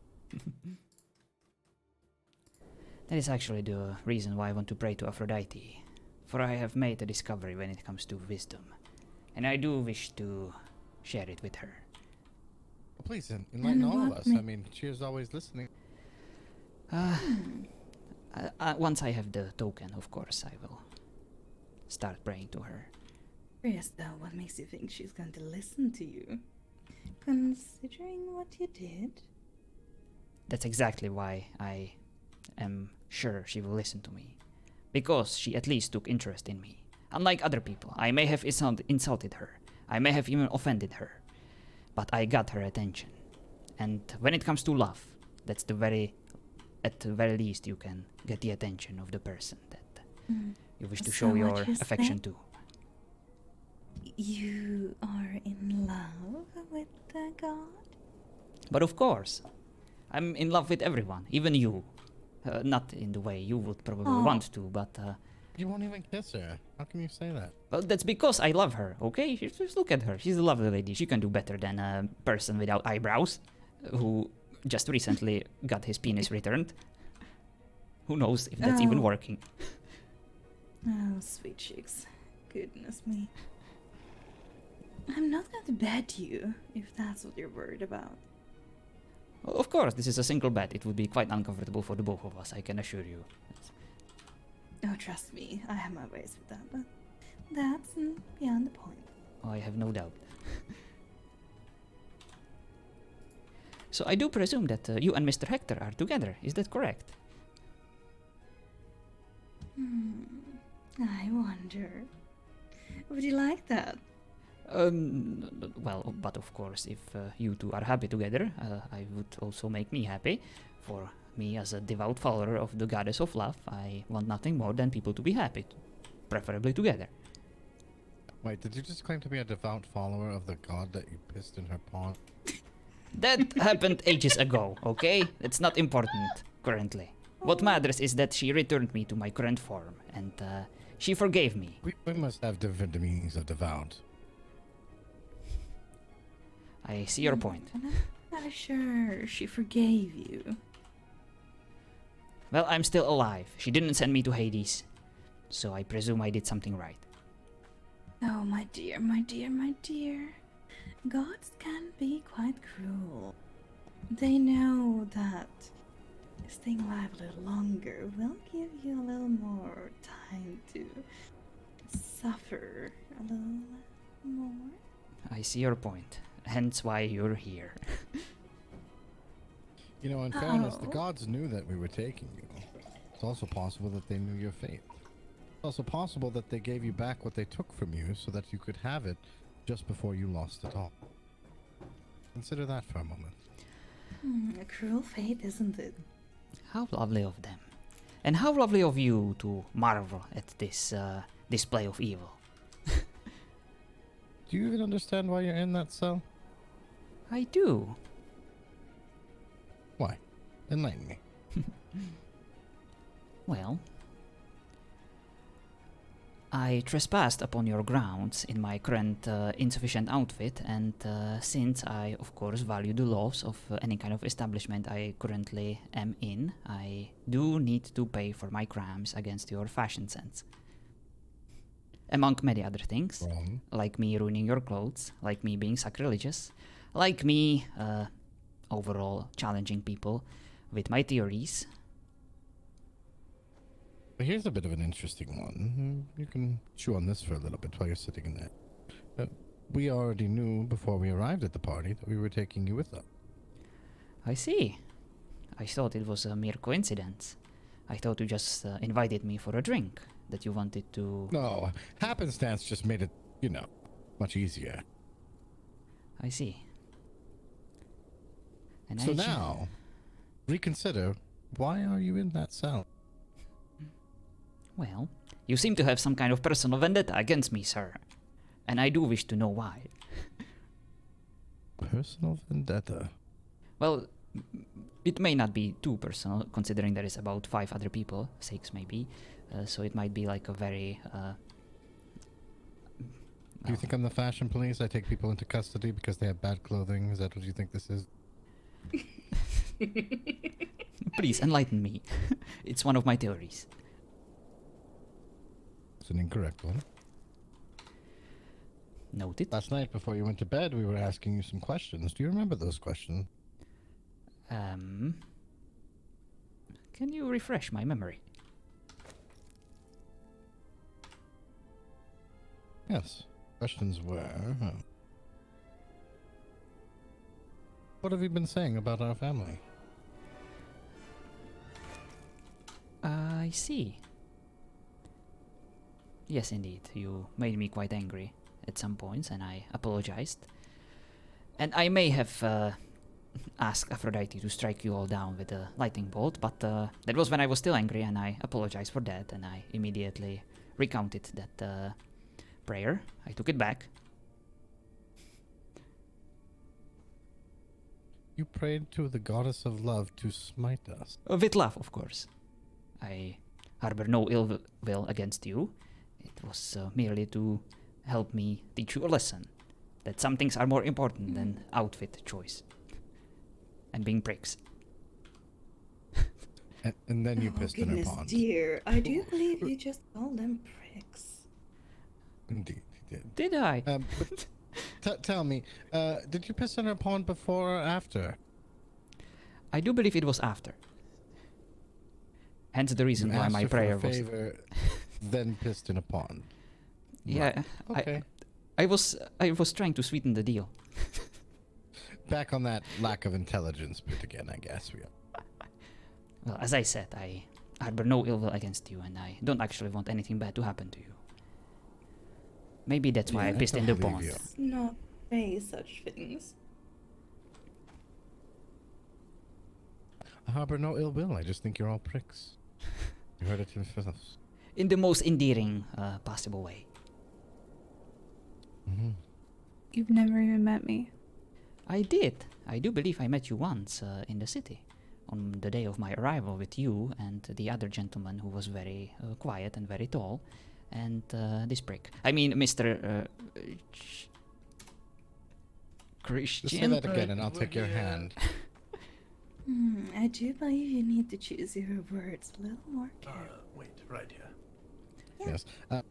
That is actually the reason why I want to pray to Aphrodite, for I have made a discovery when it comes to wisdom, and I do wish to share it with her. Well, please, enlighten all of what us. ma- I mean, she is always listening. Once I have the token, of course, I will start praying to her. Curious though, what makes you think she's going to listen to you? Considering what you did? That's exactly why I am sure she will listen to me. Because she at least took interest in me. Unlike other people, I may have insulted her. I may have even offended her. But I got her attention. And when it comes to love, that's at the very least you can get the attention of the person that you wish to So show what your you affection said? to. You are in love with the god? But of course, I'm in love with everyone, even you. Not in the way you would probably Aw. want to, but You won't even kiss her. How can you say that? well, that's because I love her, okay? Just look at her. She's a lovely lady. She can do better than a person without eyebrows who just recently got his penis returned. Who knows if that's even Oh. working. Oh, sweet chicks. Goodness me. I'm not going to bet you, if that's what you're worried about. Well, of course, this is a single bet. It would be quite uncomfortable for the both of us, I can assure you. Oh, trust me, I have my ways with that, but that's beyond the point. I have no doubt. So I do presume that you and Mr. Hector are together. Is that correct? I wonder. Would you like that? Well, but of course, if you two are happy together, I would also make me happy. For me, as a devout follower of the goddess of love, I want nothing more than people to be happy, preferably together. Wait, did you just claim to be a devout follower of the god that you pissed in her pond? That happened ages ago, okay? It's not important currently. What matters is that she returned me to my current form, and she forgave me. We must have different meanings of devout. I see your point. I'm not sure she forgave you. Well, I'm still alive. She didn't send me to Hades, so I presume I did something right. Oh, my dear, my dear, my dear. Gods can be quite cruel. They know that staying alive a little longer will give you a little more time to suffer a little more. I see your point. Hence why you're here. You know, in fairness, the Oh. gods knew that we were taking you. It's also possible that they knew your fate. It's also possible that they gave you back what they took from you so that you could have it just before you lost it all. Consider that for a moment. A cruel fate, isn't it? How lovely of them. And how lovely of you to marvel at this display of evil. Do you even understand why you're in that cell? I do. Why? Enlighten me. Well, I trespassed upon your grounds in my current insufficient outfit, and since I, of course, value the laws of any kind of establishment I currently am in, I do need to pay for my crimes against your fashion sense. Among many other things, Wrong. like me ruining your clothes, like me being sacrilegious, like me overall challenging people with my theories. But here's a bit of an interesting one. You can chew on this for a little bit while you're sitting in there. We already knew before we arrived at the party that we were taking you with us. I see. I thought it was a mere coincidence. I thought you just invited me for a drink, that you wanted to... No, happenstance just made it, you know, much easier. I see. And So now, reconsider, why are you in that cell? Well, you seem to have some kind of personal vendetta against me, sir. And I do wish to know why. Personal vendetta? Well, it may not be too personal, considering there is about 5 other people, 6 maybe. So it might be like a very... Do you think I'm the fashion police? I take people into custody because they have bad clothing? Is that what you think this is? Please, enlighten me. It's one of my theories. It's an incorrect one. Noted. Last night before you went to bed, we were asking you some questions. Do you remember those questions? Can you refresh my memory? Yes. Questions were... What have you been saying about our family? I see. Yes, indeed. You made me quite angry at some points, and I apologized. And I may have asked Aphrodite to strike you all down with a lightning bolt, but that was when I was still angry, and I apologized for that, and I immediately recounted that prayer. I took it back. You prayed to the goddess of love to smite us. With love, of course. I harbor no ill will against you. It was merely to help me teach you a lesson. That some things are more important than outfit choice. And being pricks. And then you pissed in her goodness pond. dear, I do believe you just called them pricks. Indeed, he did. Did I? But tell me, did you piss in her pond before or after? I do believe it was after. Hence the reason You why asked my her for prayer a was... favor, then pissed in a pond. Yeah, Okay. I was trying to sweeten the deal. Back on that lack of intelligence bit again, I guess we are. Well, as I said, I harbor no ill will against you, and I don't actually want anything bad to happen to you. Maybe that's why I Yeah, pissed in don't the believe pond. you. Let's not say such things. I harbor no ill will. I just think you're all pricks. You heard it yourselves. In the most endearing possible way. Mm-hmm. You've never even met me. I did. I do believe I met you once in the city. On the day of my arrival with you and the other gentleman who was very quiet and very tall. And this prick. I mean, Mr. Christian. Just say that again and I'll take your hand. I do believe you need to choose your words a little more carefully. Wait, right here. Yes.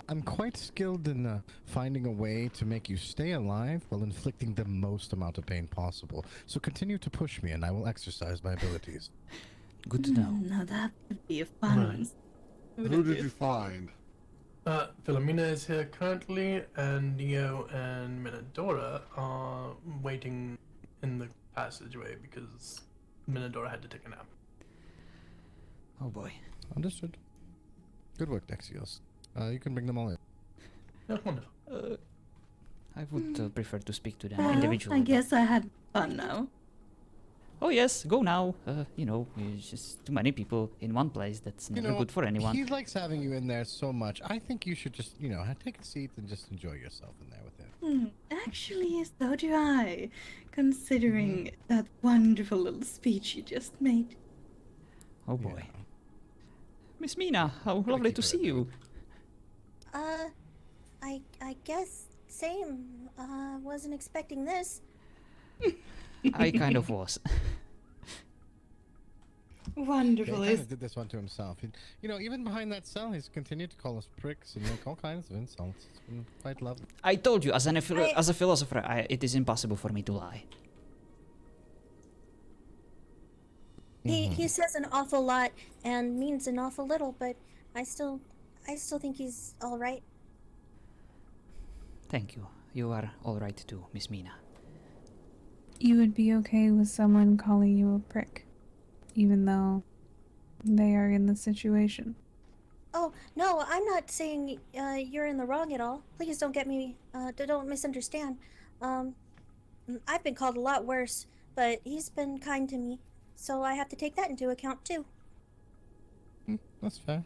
I'm quite skilled in finding a way to make you stay alive while inflicting the most amount of pain possible. So continue to push me and I will exercise my abilities. Good to know. Now that would be a fun. Who did you find? Philomena is here currently, and Neo and Minadora are waiting in the passageway because Minadora had to take a nap. Oh boy. Understood. Good work, Dexios. You can bring them all in. Yeah, wonderful. I would prefer to speak to them Well, individually. I guess I had fun now. Oh yes, go now. You know, it's just too many people in one place. That's never good for anyone. He likes having you in there so much. I think you should just, take a seat and just enjoy yourself in there with him. Actually, so do I, considering that wonderful little speech you just made. Oh boy. Yeah. Miss Mina, how lovely to see you. I guess same. Wasn't expecting this. I kind of was. Wonderful. He kind of did this one to himself. Even behind that cell, he's continued to call us pricks and make all kinds of insults. It's been quite lovely. I told you, as a philosopher, it is impossible for me to lie. He says an awful lot and means an awful little, but I still think he's all right. Thank you. You are all right too, Miss Mina. You would be okay with someone calling you a prick, even though they are in the situation. Oh no, I'm not saying you're in the wrong at all. Please don't get me. Don't misunderstand. I've been called a lot worse, but he's been kind to me, so I have to take that into account too. That's fair.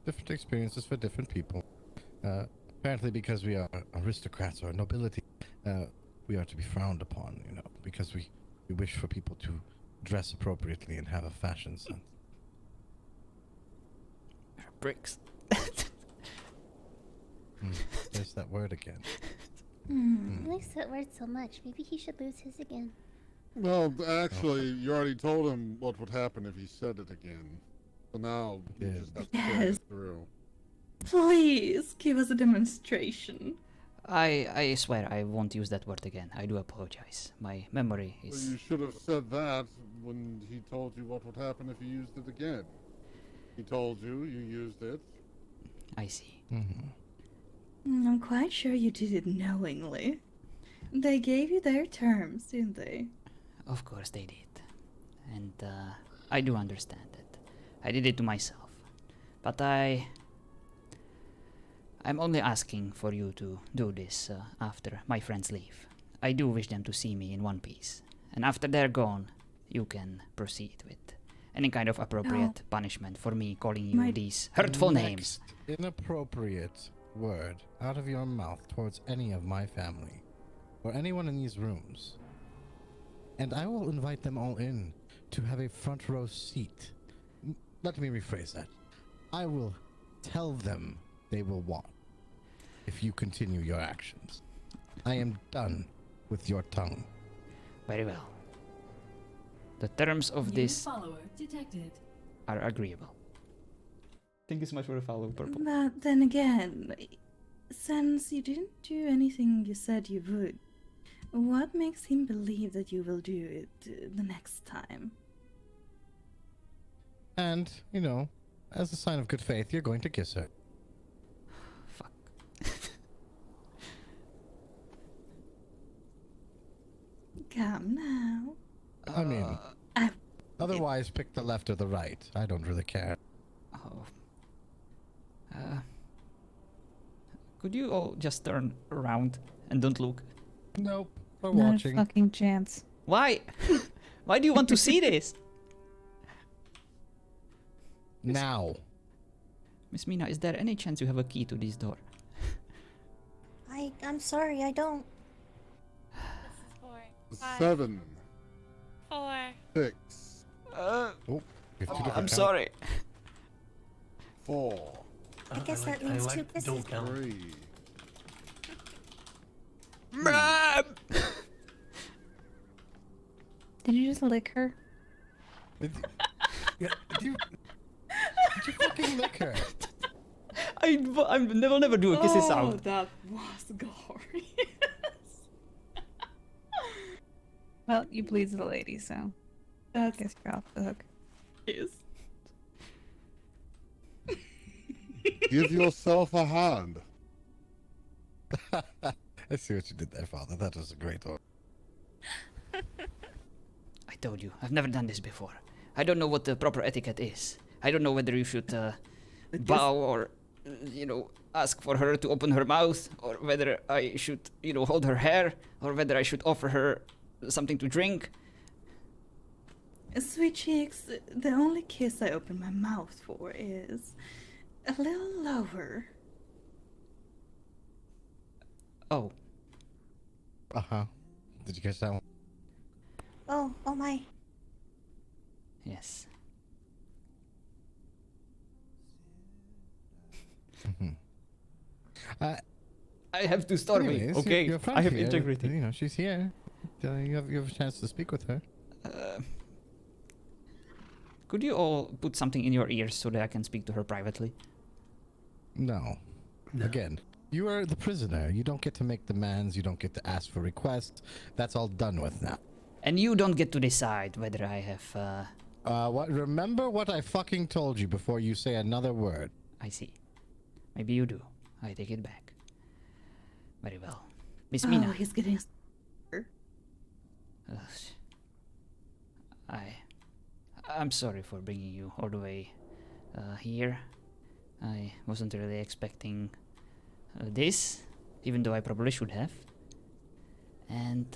Different experiences for different people. Apparently because we are aristocrats or nobility, we are to be frowned upon, because we wish for people to dress appropriately and have a fashion sense. Bricks. There's that word again. He likes that word so much. Maybe he should lose his again. Well, actually, you already told him what would happen if he said it again. So now you Yeah. just have to carry Yes. it through. Please give us a demonstration. I swear I won't use that word again. I do apologize. My memory Well, is... you should have said that when he told you what would happen if you used it again. He told you, you used it. I see. I'm quite sure you did it knowingly. They gave you their terms, didn't they? Of course they did. And I do understand it. I did it to myself. But I'm only asking for you to do this after my friends leave. I do wish them to see me in one piece. And after they're gone, you can proceed with any kind of appropriate punishment for me calling you these hurtful names. Next inappropriate word out of your mouth towards any of my family or anyone in these rooms, and I will invite them all in to have a front row seat. Let me rephrase that. I will tell them they will want if you continue your actions. I am done with your tongue. Very well. The terms of this follower detected. are agreeable. Thank you so much for the follow, Purple. But then again, since you didn't do anything you said you would, what makes him believe that you will do it the next time? And, as a sign of good faith, you're going to kiss her. Fuck. Come now. I mean, Otherwise, pick the left or the right. I don't really care. Oh. Could you all just turn around and don't look? Nope. We're Not watching. a fucking chance. Why? Why do you want to see this? Now. Miss Mina, is there any chance you have a key to this door? I'm sorry, I don't. This is boring. 7, 4. 6, Oh, you have two different I'm counts. sorry. 4, I guess that I means like two kisses. don't count. 3. Did you just lick her? Yeah, did you fucking lick her? I will never do a kisses Oh, sound. that was glorious. Well, you pleased the lady, so I That's guess you're off the hook. is. Give yourself a hand. I see what you did there, Father. That was a great order. I told you, I've never done this before. I don't know what the proper etiquette is. I don't know whether you should bow or, ask for her to open her mouth, or whether I should, hold her hair, or whether I should offer her something to drink. Sweet cheeks, the only kiss I open my mouth for is a little lower. Oh, Uh-huh. Did you catch that one? Oh my. yes. I have to starve me, Anyways, okay? your friend I have here, integrity. You know, she's here. You have a chance to speak with her. Could you all put something in your ears so that I can speak to her privately? No. Again, you are the prisoner. You don't get to make demands. You don't get to ask for requests. That's all done with now. And you don't get to decide whether I have, What? Remember what I fucking told you before you say another word. I see. Maybe you do. I take it back. Very well. Miss Oh, Mina. he's getting. Ugh. I'm sorry for bringing you all the way here. I wasn't really expecting this, even though I probably should have. And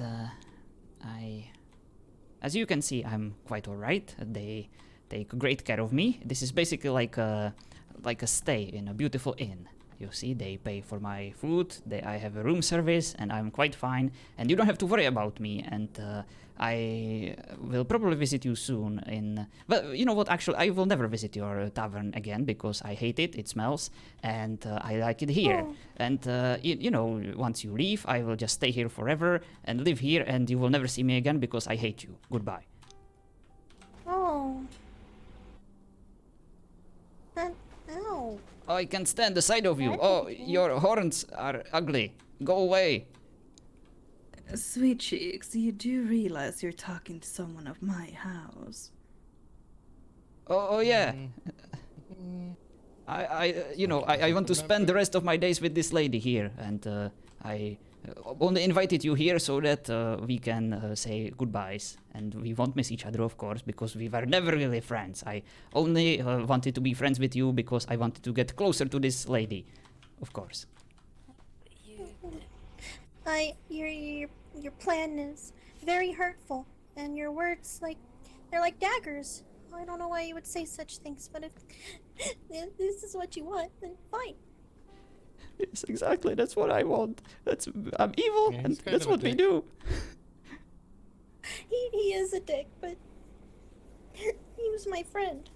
as you can see, I'm quite alright. They take great care of me. This is basically like a stay in a beautiful inn. You see, they pay for my food, I have a room service, and I'm quite fine. And you don't have to worry about me, and I will probably visit you soon well, you know what, actually, I will never visit your tavern again, because I hate it, it smells, and I like it here. Oh. And, once you leave, I will just stay here forever, and live here, and you will never see me again, because I hate you. Goodbye. Oh. Ow. I can't stand the sight of you. What? Oh, your horns are ugly. Go away. Sweet cheeks, you do realize you're talking to someone of my house. Oh yeah. I want to spend the rest of my days with this lady here, and I only invited you here so that we can say goodbyes, and we won't miss each other, of course, because we were never really friends. I only wanted to be friends with you because I wanted to get closer to this lady, of course. Your plan is very hurtful, and your words they're like daggers. I don't know why you would say such things, but if this is what you want, then fine. Yes, exactly. That's what I want. I'm evil, Yeah, and he's kind that's of a what we dick. do. He is a dick, but he was my friend.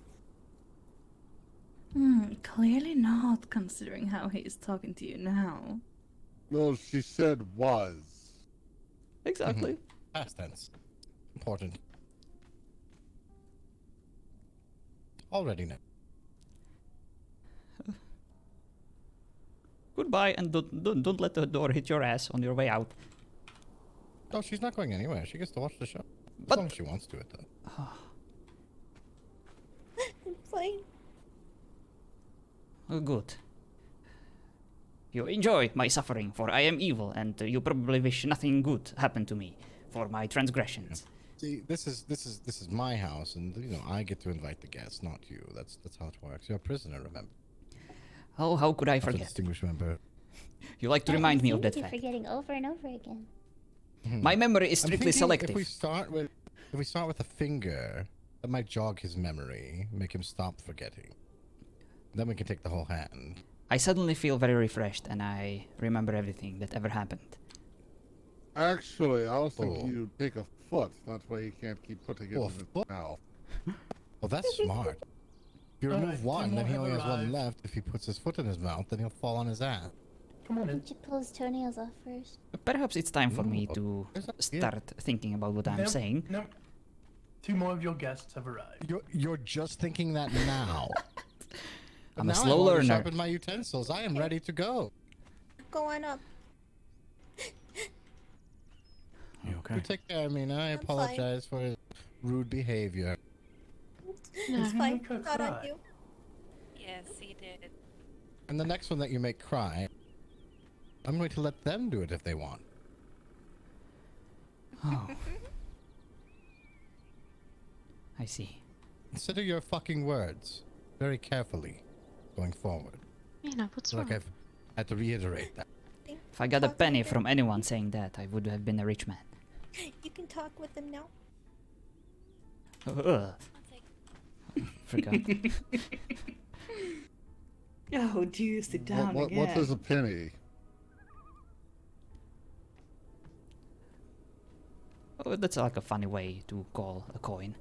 Clearly not, considering how he's talking to you now. No, she said was. Exactly. Past tense. Important. Already know. Goodbye, and don't let the door hit your ass on your way out. Oh, she's not going anywhere. She gets to watch the show. As But- long as she wants to it, though. Fine. Oh, good. You enjoy my suffering, for I am evil, and you probably wish nothing good happened to me for my transgressions. See, this is my house, and you know I get to invite the guests, not you. That's how it works. You're a prisoner, remember? Oh, how could I Not a forget? distinguished member. You like to Yeah, remind me you of seem that to be fact. forgetting over and over again. My memory is I'm strictly thinking selective. If we start with a finger, that might jog his memory, make him stop forgetting. Then we can take the whole hand. I suddenly feel very refreshed and I remember everything that ever happened. Actually, I was thinking Oh. you'd take a foot. That way he can't keep putting it Oh, in a his foot? mouth. Well, that's smart. If you remove Alright, one, two then he more only have has one arrived. left. If he puts his foot in his mouth, then he'll fall on his ass. Come on in. You should pull his toenails off first. Perhaps it's time for me Ooh, to there's a- start thinking about what I'm Nope, saying. Nope. Two more of your guests have arrived. You're just thinking that now. I'm a Now slow I've already learner. sharpened my utensils. I am ready to go. Go on up. You okay? You take care of me now. I I'm fine. apologize for his rude behavior. It's fine. Make her Not on cry. you. Yes, he did. And the next one that you make cry, I'm going to let them do it if they want. Oh. I see. Consider your fucking words very carefully going forward. Mina, what's Like wrong? I've had to reiterate that. If I got a Talk penny with him. from anyone saying that, I would have been a rich man. You can talk with him now. Ugh, I'll take forgot. Oh, do you sit down What again? is a penny? Oh, that's like a funny way to call a coin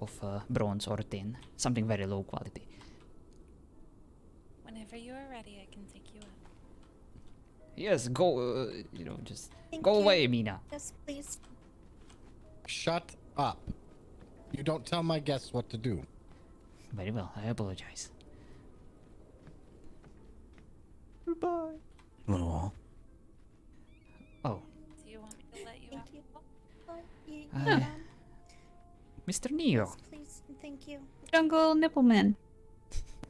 of bronze or tin. Something very low quality. Whenever you are ready, I can take you up. Yes, go, just Thank go you. away, Mina. Yes, please. Shut up. You don't tell my guests what to do. Very well, I apologize. Goodbye. Oh, Oh, Do you want me to let you Thank out? you. You Ah. can. Mr. Neo. Yes, please. Thank you. Jungle Nippleman.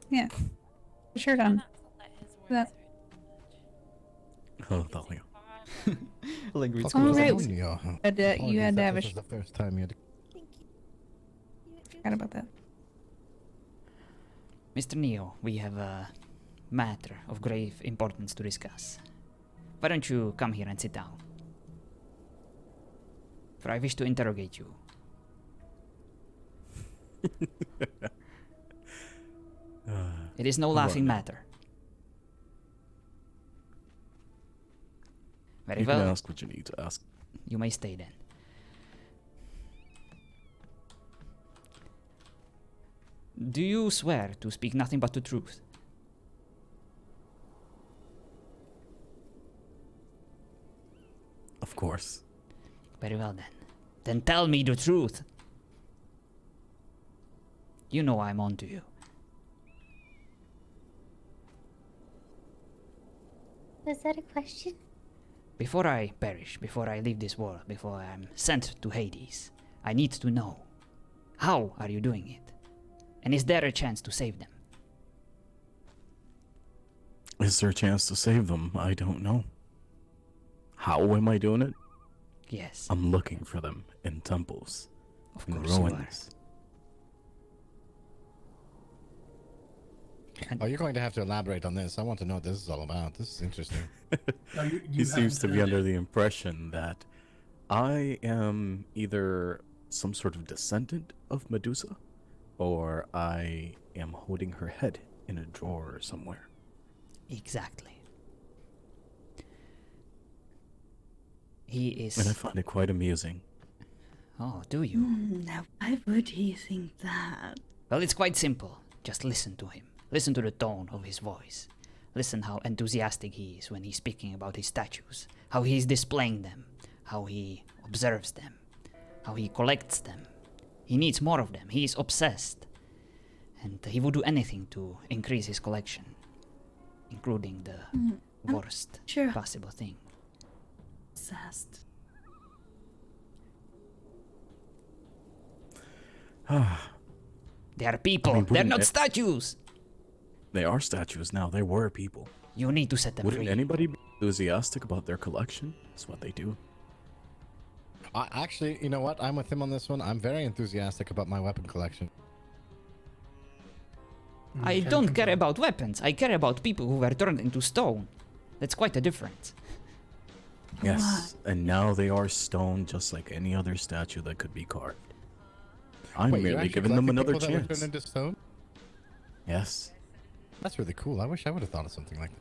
Yeah. Shirt Try on. not to let his words That- hurt too much. oh, Thalia. Language Fuck Oh, was right. on you. But, you Apologies had to that have a this is the first time you had to... Thank you. Forgot about that. Mr. Neo, we have a matter of grave importance to discuss. Why don't you come here and sit down? For I wish to interrogate you. It is no laughing now. matter. Very You can well, ask what you need to ask. you may stay then. Do you swear to speak nothing but the truth? Of course. Very well then. Then tell me the truth. You know I'm on to you. Was that a question? Before I perish, before I leave this world, before I'm sent to Hades, I need to know, how are you doing it? And is there a chance to save them? Is there a chance to save them? I don't know. How am I doing it? Yes, I'm looking for them in temples, of in course you are. ruins. Oh, you're going to have to elaborate on this. I want to know what this is all about. This is interesting. No, you He seems to haven't be heard under it. the impression that I am either some sort of descendant of Medusa, or I am holding her head in a drawer somewhere. Exactly. He is... And I find it quite amusing. Oh, do you? Now, why would he think that? Well, it's quite simple. Just listen to him. Listen to the tone of his voice. Listen how enthusiastic he is when he's speaking about his statues, how he's displaying them, how he observes them, how he collects them. He needs more of them. He is obsessed. And he would do anything to increase his collection, including the worst Sure. possible thing. Obsessed. They are people. I mean, They're wouldn't not it- statues. They are statues now. They were people. You need to set them Wouldn't free. anybody be enthusiastic about their collection? That's what they do. Actually, you know what? I'm with him on this one. I'm very enthusiastic about my weapon collection. I Can't don't care complain. about weapons. I care about people who were turned into stone. That's quite a difference. Yes, and now they are stone just like any other statue that could be carved. I'm Wait, you're merely actually giving them collecting another people that were chance. turned into stone? Yes. That's really cool. I wish I would have thought of something like that.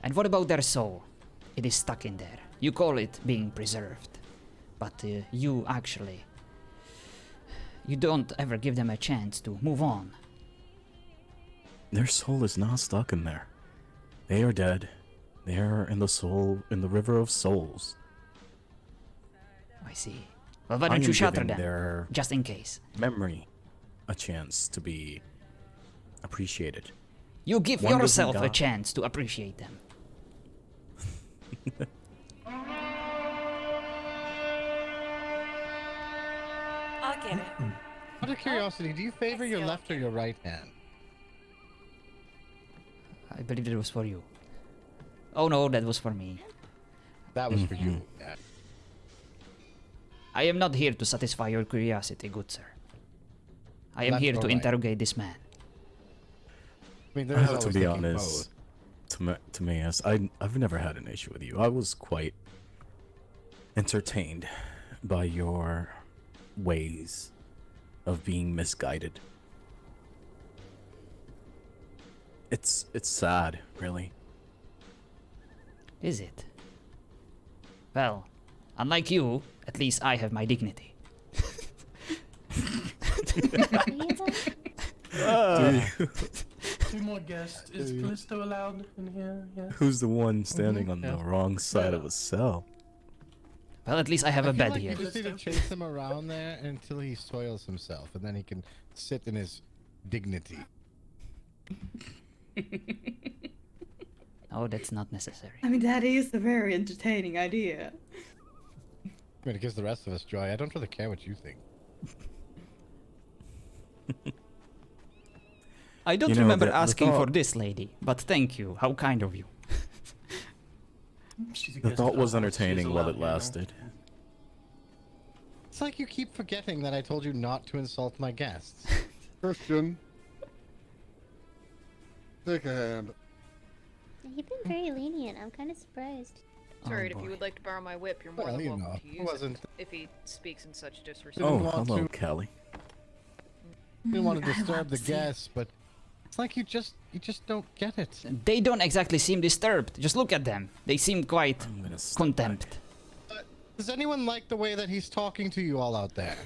And what about their soul? It is stuck in there. You call it being preserved. But you actually... You don't ever give them a chance to move on. Their soul is not stuck in there. They are dead. They are in the river of souls. I see. Well, why I don't am you shatter giving them? their Just in case. memory a chance to be appreciated. You give One doesn't yourself a die. chance to appreciate them. I'll get it. Out of curiosity, do you favor your left or your right hand? I believe it was for you. Oh no, that was for me. That was for you. Yeah. I am not here to satisfy your curiosity, good sir. I am Left here or to right? interrogate this man. I mean, there is To always be thinking honest, both. Timaeus, I've never had an issue with you. I was quite entertained by your ways of being misguided. It's sad, really. Is it? Well, unlike you, at least I have my dignity. Two more guests. Is Callisto allowed in here? Yes. Who's the one standing on yeah. the wrong side of a cell? Well, at least I have a I feel bed like here. you just need to chase him around there until he soils himself, and then he can sit in his dignity. Oh, that's not necessary. I mean, that is a very entertaining idea. I mean, it gives the rest of us joy. I don't really care what you think. I don't You know, remember the asking for thought- this, lady, but thank you. How kind of you. She's a The guest thought of was ours. She's entertaining while allowed it here now. lasted. It's like you keep forgetting that I told you not to insult my guests. Christian, take a hand. You've been very lenient. I'm kind of surprised. Oh, Sorry, if you boy. would like to borrow my whip, you're more Well, than you welcome know, to it use wasn't. it. If he speaks in such disrespect. Didn't Oh, want hello, to- Callie. Didn't want to I disturb want the to see. guests, but it's like you just don't get it. They don't exactly seem disturbed. Just look at them. They seem quite I'm gonna step contempt. Does anyone like the way that he's talking to you all out there?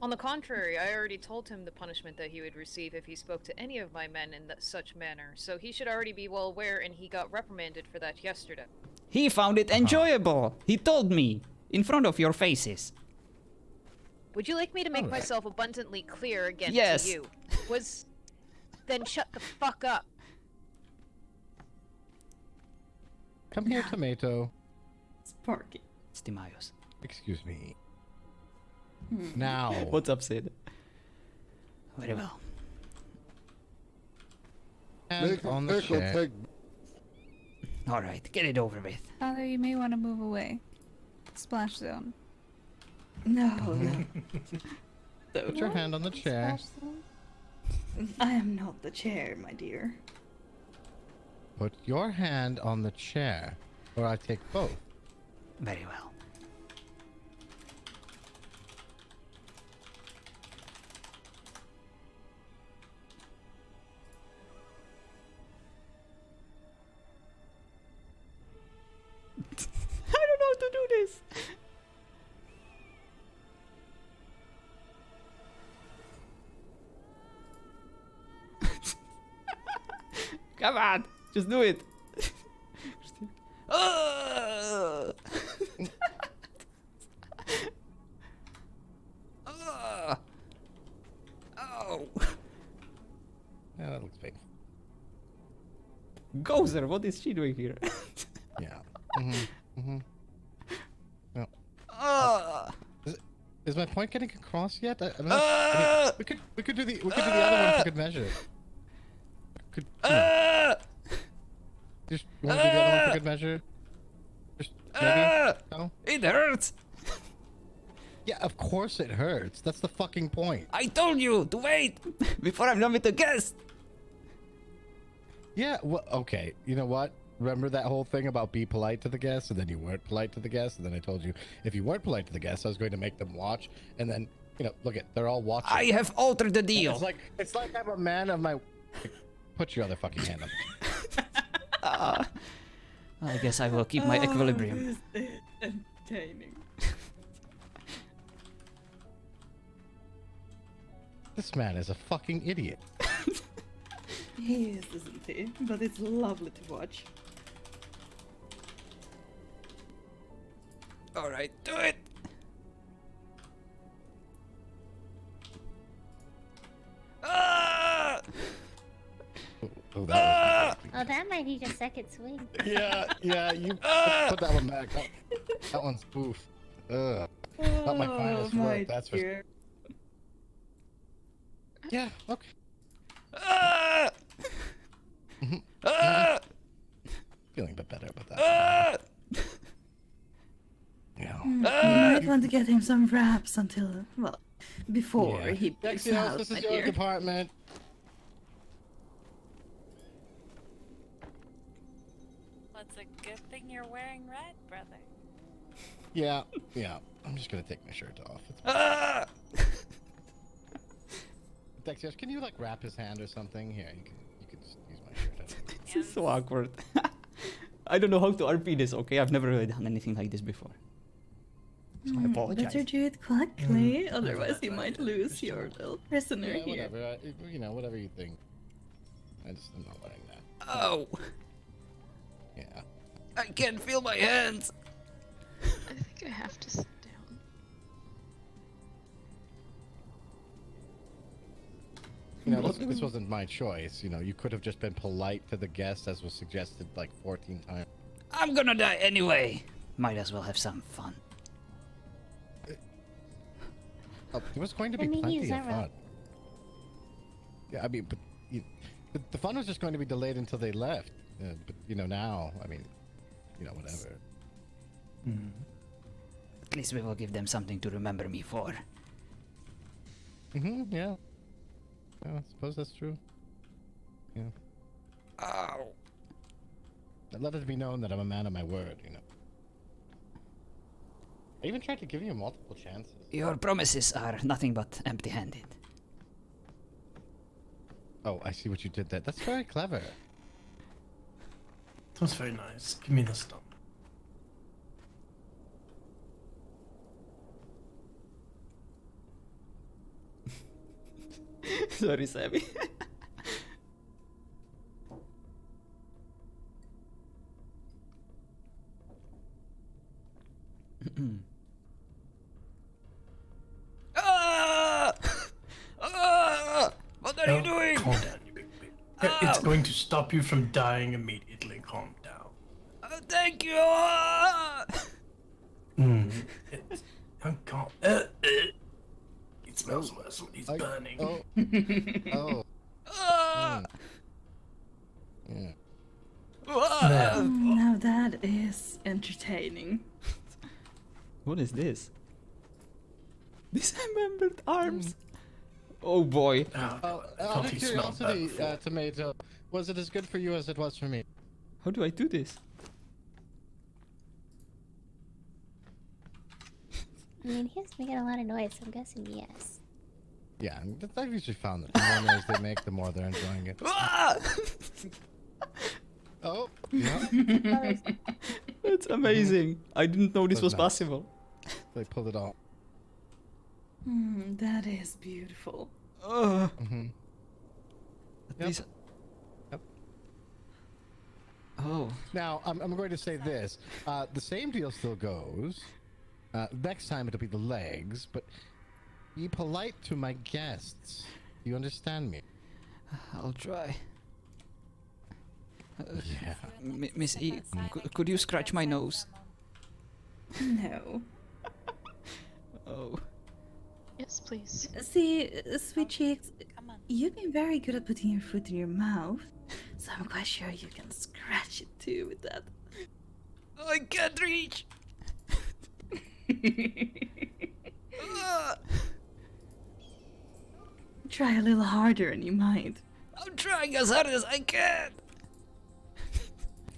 On the contrary, I already told him the punishment that he would receive if he spoke to any of my men in such manner, so he should already be well aware, and he got reprimanded for that yesterday. He found it enjoyable. He told me in front of your faces. Would you like me to make Alright. myself abundantly clear again Yes. to you? Then shut the fuck up. Come here, tomato. Sparky. It's Timaeus. Excuse me. Now. up, Sid? Very well. Hand Make on a the pickle chair. take. All right, get it over with. Father, you may want to move away. Splash zone. No, Put your hand on the chair. Splash zone? I am not the chair, my dear. Put your hand on the chair, or I take both. Very well. I don't know how to do this. Come on, just do it. Ah! Ah! Oh, Yeah, that looks painful. Gozer, what is she doing here? Yeah. Mm-hmm. Ah! Is my point getting across yet? I don't know. Ah! we could do the other one for good measure. Could you know, Ah! just you want to do the other one for good measure? Just maybe. Ah! No. It hurts. Yeah, of course it hurts. That's the fucking point. I told you to wait before I'm done with the guest. Yeah, well, okay. You know what? Remember that whole thing about be polite to the guests, and then you weren't polite to the guests, and then I told you if you weren't polite to the guests, I was going to make them watch, and then, you know, look at, they're all watching. I have altered the deal. It's like I'm a man of my... Put your other fucking hand up. I guess I will keep my equilibrium. This is entertaining. This man is a fucking idiot. He is, isn't he? But it's lovely to watch. Alright, do it. Ah! Oh, that Oh, that might need a second swing. yeah, you put that one back. That one's spoof. Ugh. Not my finest work, that's for sure. Yeah, okay. Ah! Ah! Feeling a bit better about that. Yeah. You might want to get him some wraps until, well, before he picks out, this my is your dear. department. Well, it's a good thing you're wearing red, brother. Yeah. I'm just gonna take my shirt off. Ah! Dexios, can you like wrap his hand or something? Here, you can just use my shirt. This is so awkward. I don't know how to RP this, okay? I've never really done anything like this before. So I apologize. Better do it quickly, otherwise you might lose your little prisoner Yeah, here. whatever. Whatever you think. I'm not wearing that. Oh! Yeah. I can't feel my hands! I think I have to sit down. You know, this wasn't my choice. You know, you could have just been polite to the guests, as was suggested like 14 times. I'm gonna die anyway. Might as well have some fun. Oh, there was going to be plenty of fun. Yeah, I mean, but the fun was just going to be delayed until they left. But you know, now, I mean, you know, whatever. At least we will give them something to remember me for. Yeah. I suppose that's true. Yeah. Ow! Let it be known that I'm a man of my word, you know. I even tried to give you multiple chances. Your promises are nothing but empty-handed. Oh, I see what you did there. That's very clever. That was very nice. Give me the stump. Sorry, Sammy. Ah! Ah! What are you doing? Calm down, you big baby. It's going to stop you from dying immediately. Calm down. Thank you! I'm calm. It smells worse when he's burning. Oh. Yeah. Now that is entertaining. What is this? Dismembered arms? Oh boy. Out of curiosity, Tomato, was it as good for you as it was for me? How do I do this? I mean, he is making a lot of noise, so I'm guessing yes. Yeah, I've usually found that the more noise they make, the more they're enjoying it. Oh, yeah. That's amazing. I didn't know this was possible. They pulled it off. That is beautiful. At least... Yep. Oh. Now, I'm going to say this. The same deal still goes. Next time it'll be the legs, but be polite to my guests. You understand me? I'll try. Yeah. Miss E, could you scratch my nose? No. Oh. Yes, please. See, Sweet Cheeks, you've been very good at putting your foot in your mouth, so I'm quite sure you can scratch it too with that. I can't reach! Try a little harder and you might. I'm trying as hard as I can.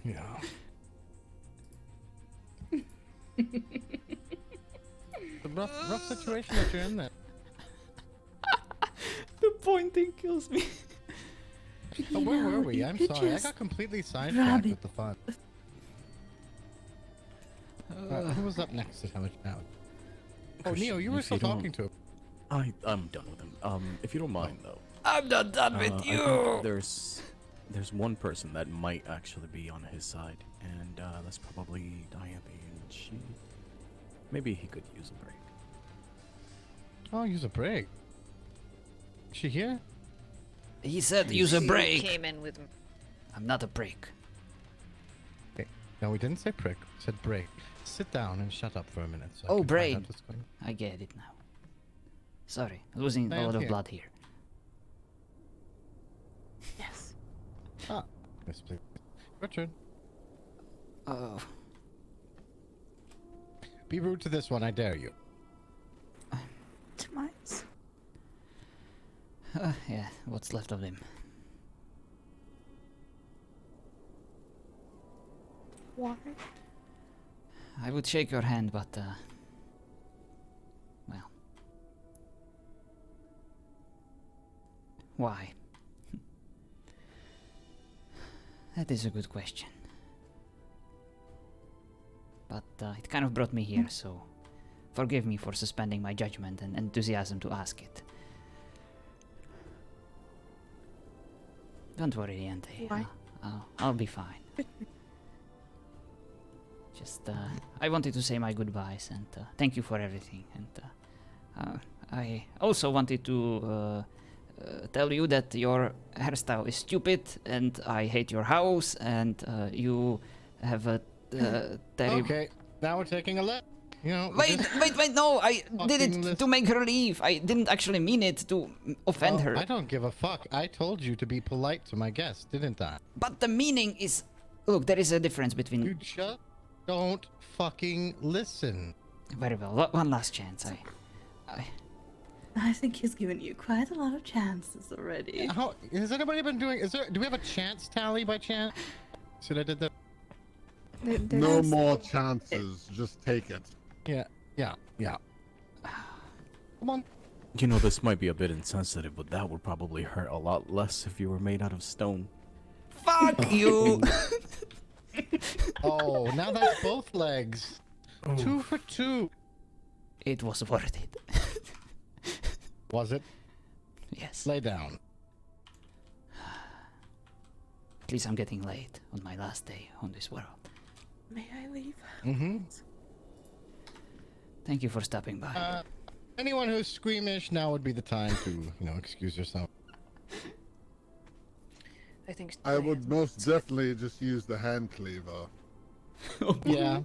Yeah. It's a rough situation that you're in there. The pointing kills me. Oh, where were we? You I'm could sorry. I just got completely grab sidetracked it. with the fun. Who was up next to tell us now? Oh, Christian, Neo, you were if still you don't- talking to him. I'm done with him. If you don't mind, though. I'm not done I with think you. there's one person that might actually be on his side, and that's probably Dianthe, and maybe he could use a break. Oh, use a break. Is she here? He said use a You break. came in with I'm not a break. Okay. No, we didn't say prick. We said break. Sit down and shut up for a minute. So I Oh, can find brain. out what's going on. I get it now. Sorry, losing a I lot of am blood here. Yes. Ah, yes, please. Richard, Oh, be rude to this one. I dare you. Timaeus. yeah, what's left of him. Why? I would shake your hand, but, well. Why? That is a good question. But it kind of brought me here, so forgive me for suspending my judgment and enthusiasm to ask it. Don't worry, Dianthe. Why? I'll be fine. Just, I wanted to say my goodbyes and thank you for everything. And I also wanted to tell you that your hairstyle is stupid and I hate your house and you have a terrible... Okay, now we're taking a look. You know. Wait, no, I did fucking it list. to make her leave. I didn't actually mean it to offend Oh, her. I don't give a fuck. I told you to be polite to my guests, didn't I? But the meaning is... Look, there is a difference between... You just don't fucking listen. Very well, one last chance. I think he's given you quite a lot of chances already. How has anybody been doing? Do we have a chance tally by chance? Should I did that? No more chances. Just take it. Yeah. Come on. You know, this might be a bit insensitive, but that would probably hurt a lot less if you were made out of stone. Fuck you! Oh, now that's both legs. Oh. 2 for 2. It was worth it. Was it? Yes. Lay down. At least I'm getting late on my last day on this world. May I leave? Mm-hmm. Thank you for stopping by. Anyone who's squeamish, now would be the time to, excuse yourself. I think I would most definitely just use the hand cleaver. Yeah,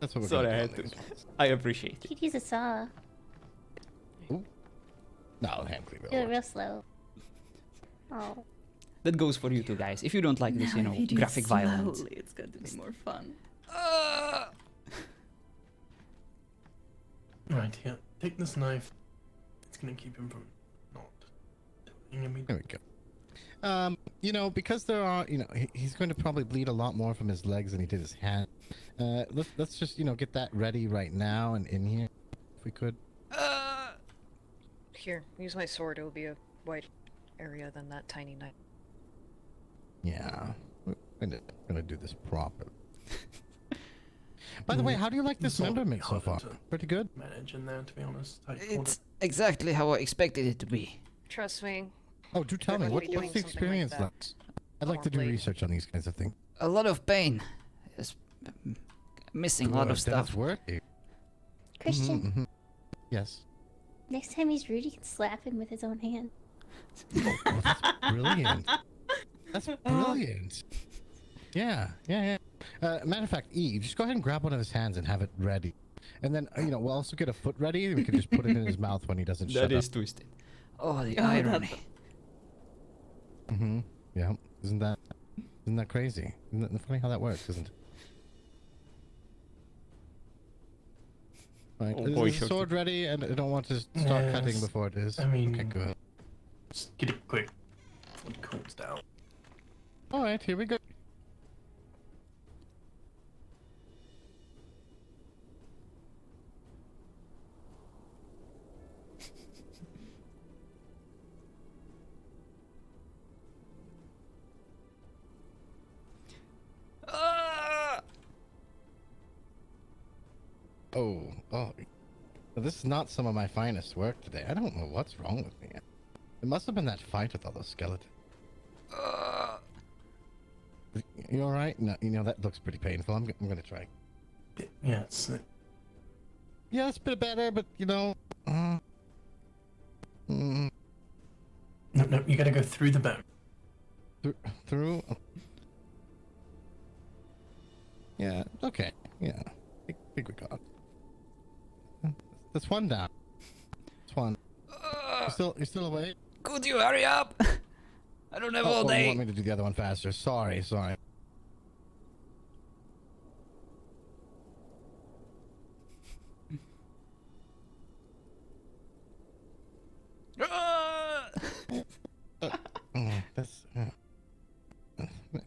that's what we're Sorry, gonna I do had on to. these ones. I appreciate it. You could use a saw. No, hand cleaver. Do it real slow. Oh. That goes for you two guys. If you don't like this, Now, if you do graphic it violence. slowly, it's going to be more fun. Right, here. Take this knife. It's gonna keep him from not killing me. There we go. Because there are, he's going to probably bleed a lot more from his legs than he did his hand. Let's just, get that ready right now and in here, if we could. Here, use my sword. It will be a wide area than that tiny knife. Yeah, we're gonna do this proper. By the way, how do you like this memberment so far? Pretty good. Manage in there, to be honest. It's exactly how I expected it to be. Trust me. Oh, do tell me, We're gonna be doing what's the something like experience that. like? I'd like to do Probably. research on these kinds of things. A lot of pain. Missing a lot Good, of stuff. That's worthy. Christian, Mhm. Yes. next time he's rude, you can slap him with his own hand. Oh, that's brilliant. That's brilliant. Yeah. Matter of fact, Eve, just go ahead and grab one of his hands and have it ready. And then, we'll also get a foot ready, and we can just put it in his mouth when he doesn't shut That up. is twisted. Oh, the Oh, irony. Mm-hmm. Yeah. Isn't that crazy? Isn't that funny how that works, isn't it? Right. Oh, is boy, the sword ready? And I don't want to start Yes. cutting before it is. I mean- Okay, good. Just get it quick. Before it cools down. All right, here we go. Oh, this is not some of my finest work today. I don't know what's wrong with me. It must have been that fight with all those skeletons. You all right? No, you know that looks pretty painful. I'm gonna try. Yeah, it's Yeah, it's a bit better, but you know. No, you gotta go through the bone. Through. Yeah. Okay. Yeah. I think we got. That's one down. That's one. You're still awake? Could you hurry up? I don't have all You day. want me to do the other one faster? Sorry.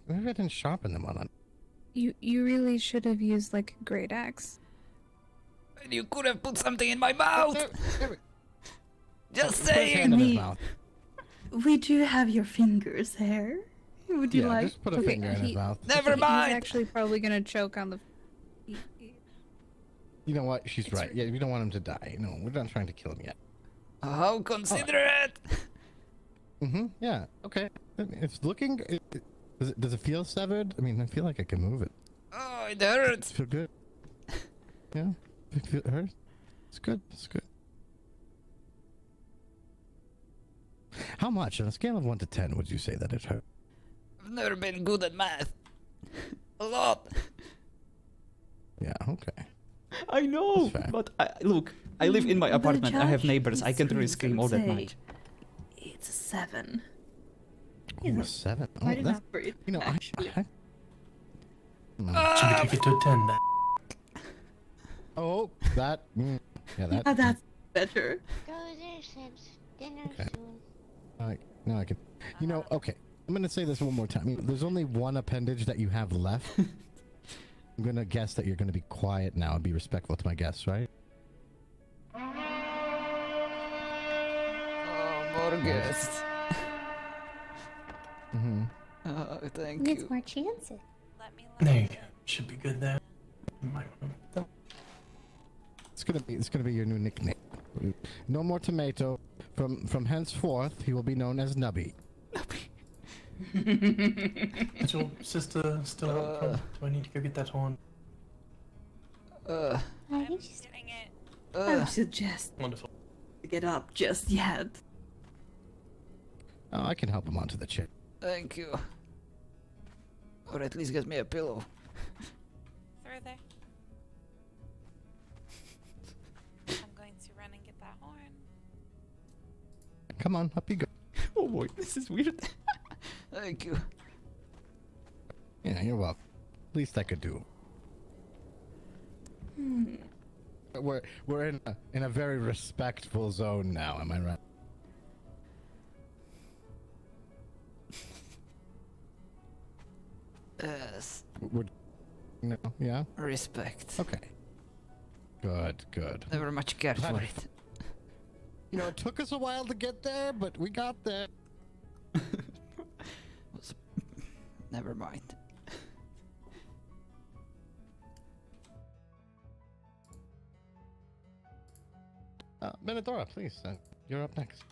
Maybe I didn't sharpen them on. You really should have used like a great axe. You could have put something in my mouth. Just Put his saying. hand in his mouth. We do have your fingers here. Would you Yeah, like? just put a finger in his mouth. Never mind. He's actually probably gonna choke on the. You know what? She's right. Yeah, we don't want him to die. No, we're not trying to kill him yet. How considerate. Yeah. Okay. It's looking. Does it feel severed? I mean, I feel like I can move it. Oh, it hurts. Feel good. Yeah. It hurts. It's good. It's good. How much on a scale of 1 to 10 would you say that it hurt? I've never been good at math. A lot. Yeah. Okay. I know, That's fair. but look, I live in my The apartment. I have judge, neighbors. I he's can't really going to scream all that say much. It's a 7. Oh, a 7. Oh, Quite that's, enough for it, you know, actually. Should we take it to a 10 then? Oh, that. Yeah, that. Ah, that's better. Go there, Sims. Dinner Okay. soon. Now I can. You know, okay. I'm gonna say this one more time. There's only one appendage that you have left. I'm gonna guess that you're gonna be quiet now and be respectful to my guests, right? Oh, more guests. Oh, thank Needs you. more chances. There you go. Should be good there. You might want It's gonna be your new nickname. No more tomato. From henceforth, he will be known as Nubby. Is your sister still out front? Do I need to go get that horn? I think she's Doing it. I would suggest Wonderful. to get up just yet. Oh, I can help him onto the chair. Thank you. Or at least get me a pillow. Through there. I'm going to run and get that horn. Come on, up you go. Oh boy, this is weird. Thank you. Yeah, you're welcome. Least I could do. We're in a very respectful zone now. Am I right? Yes. We're, no, yeah. Respect. Okay. Good. Never much cared Glad for I- it. You know, it took us a while to get there, but we got there. Never mind. Menadora, please. You're up next.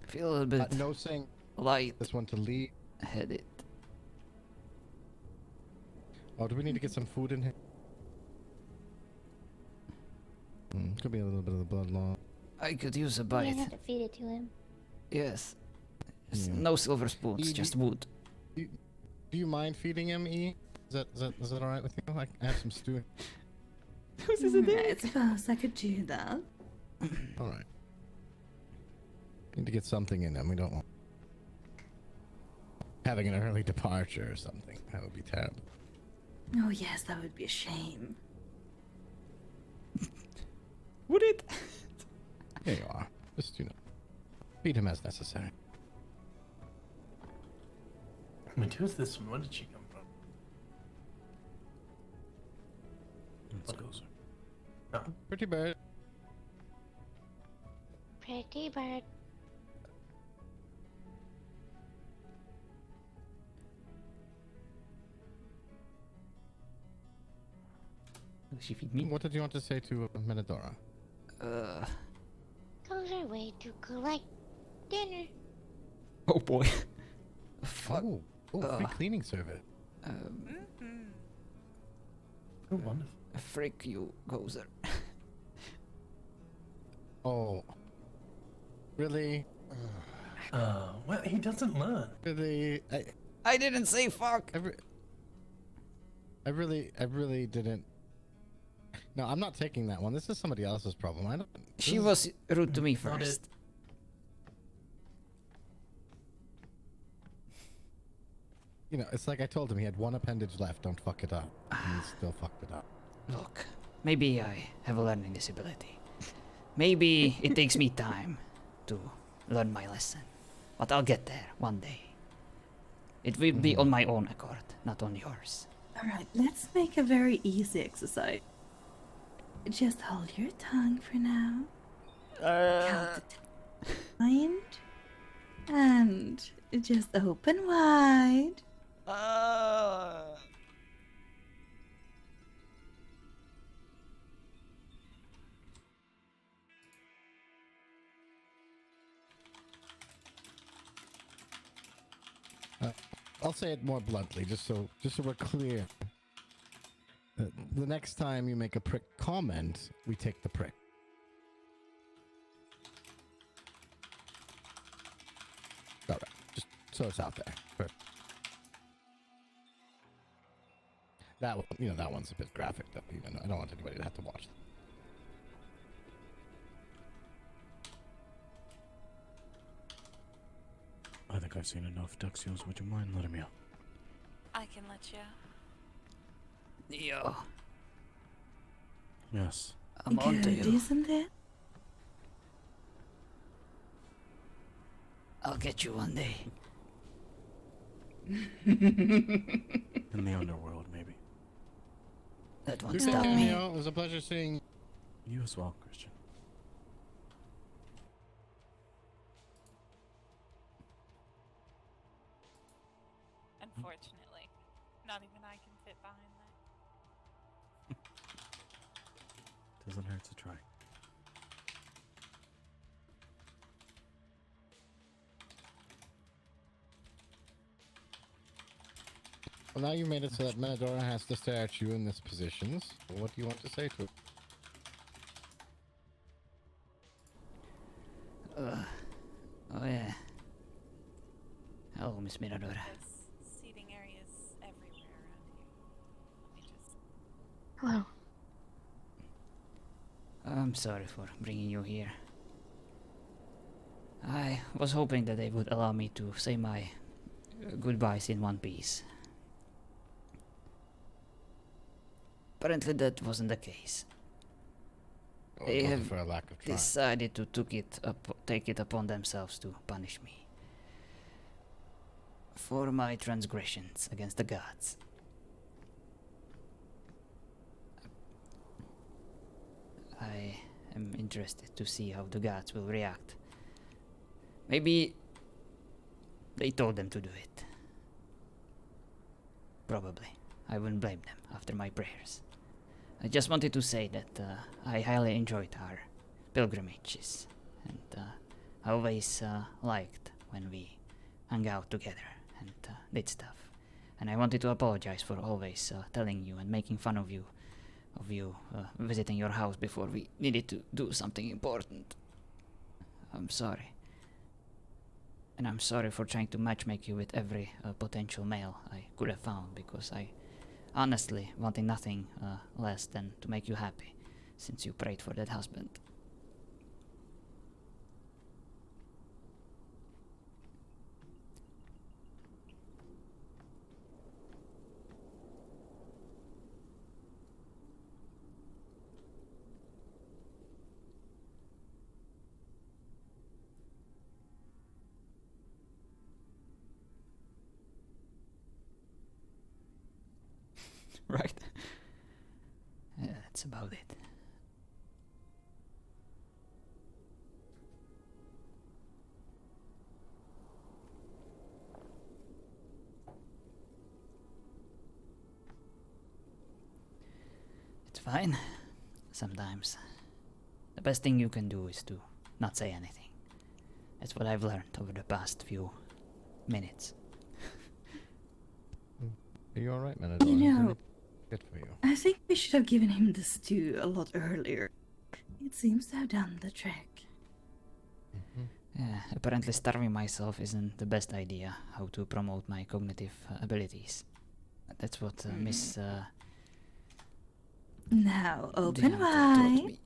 Feel a little bit No saying light this one to leave. headed. Oh, do we need to get some food in here? Could be a little bit of the blood loss. I could use a You're bite. gonna have to feed it to him. Yes. Just Yeah. no silver spoons, E- just do- wood. Do you mind feeding him, E? Is that all right with you? I have some stew. I suppose I could do that. All right. Need to get something in him. We don't want. having an early departure or something. That would be terrible. Oh, yes, that would be a shame. Would it? Here you are. Just, feed him as necessary. I mean, who's this one? Where did she come from? Let's go, sir. No. Pretty bird. Pretty bird. Will she feed me? What did you want to say to Menadora? Goes our way to collect dinner. Oh boy. Fuck. Free cleaning service. Oh, wonderful. Frick you, Gozer. Oh. Really? Well, he doesn't learn. Really? I didn't say fuck. I really didn't. No, I'm not taking that one. This is somebody else's problem. I don't. She was rude to me Not first. It's like I told him he had one appendage left. Don't fuck it up. And he still fucked it up. Look, maybe I have a learning disability. Maybe it takes me time to learn my lesson. But I'll get there one day. It will be on my own accord, not on yours. Alright, let's make a very easy exercise. Just hold your tongue for now. Count to 9. And just open wide. I'll say it more bluntly, just so we're clear. The next time you make a prick comment, we take the prick. All right, just so it's out there. That one, that one's a bit graphic. Though, I don't want anybody to have to watch. I think I've seen enough, Dexios. Would you mind letting me out? I can let you out. Yo, Yes. I'm on to Good, you. isn't it? I'll get you one day. In the underworld, maybe. That won't You stop too, me. Neo. It was a pleasure seeing You as well, Christian. Unfortunately, not even I can fit behind that. Doesn't hurt to try. Well, now you made it so that Menadora has to stare at you in this position. So what do you want to say to it? Oh yeah. Hello, Miss Miradora. There's seating areas everywhere around here. Let me just... Hello. I'm sorry for bringing you here. I was hoping that they would allow me to say my goodbyes in one piece. Apparently that wasn't the case. Oh, They it wasn't have for a lack of trying. decided to take it upon themselves to punish me for my transgressions against the gods. I am interested to see how the gods will react. Maybe they told them to do it. Probably. I wouldn't blame them after my prayers. I just wanted to say that I highly enjoyed our pilgrimages, and I always liked when we hung out together and did stuff. And I wanted to apologize for always telling you and making fun of you visiting your house before we needed to do something important. I'm sorry. And I'm sorry for trying to matchmake you with every potential male I could have found, because I honestly wanted nothing less than to make you happy, since you prayed for that husband. right? Yeah, that's about it. It's fine. Sometimes. The best thing you can do is to not say anything. That's what I've learned over the past few minutes. Are you alright, man? You know, Good for you. I think we should have given him the stew a lot earlier. It seems to have done the trick. Yeah, apparently starving myself isn't the best idea how to promote my cognitive abilities. That's what Miss Now open Diana taught wide. me.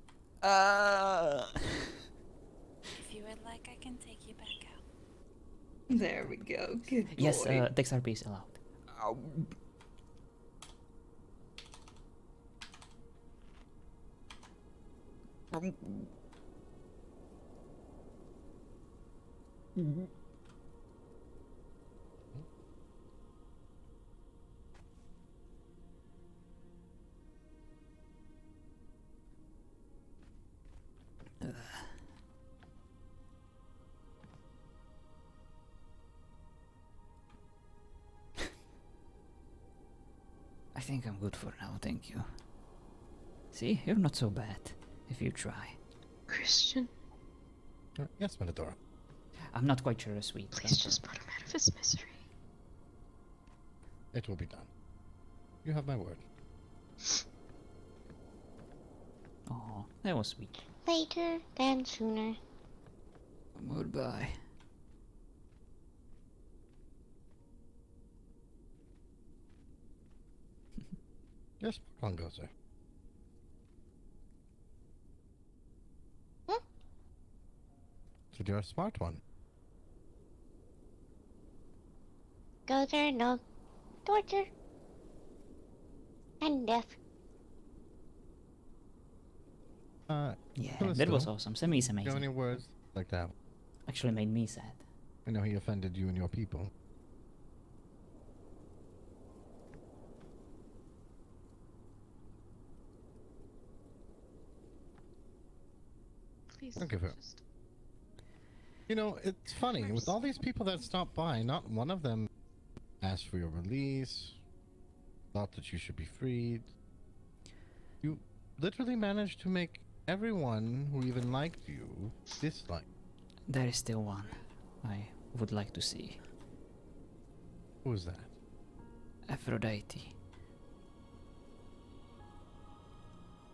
If you would like, I can take you back out. There we go. Good boy. Yes, Dex RP is allowed. I think I'm good for now, thank you. See, you're not so bad, if you try. Christian, Yes, Menadora. I'm not quite sure a sweet. please just put him out of his misery. It will be done. You have my word. Oh, that was sweet. Later than sooner. Goodbye. Yes, one goes there. So you're a smart one. Go there, no torture and death. Yeah, Callisto, that was awesome. Semi's do you have amazing. any words like that? Actually made me sad. I know he offended you and your people. Please. Don't give her. Just... You know, it's funny. With all these people that stopped by, not one of them asked for your release, thought that you should be freed. You literally managed to make everyone who even liked you dislike. There is still one I would like to see. Who is that? Aphrodite.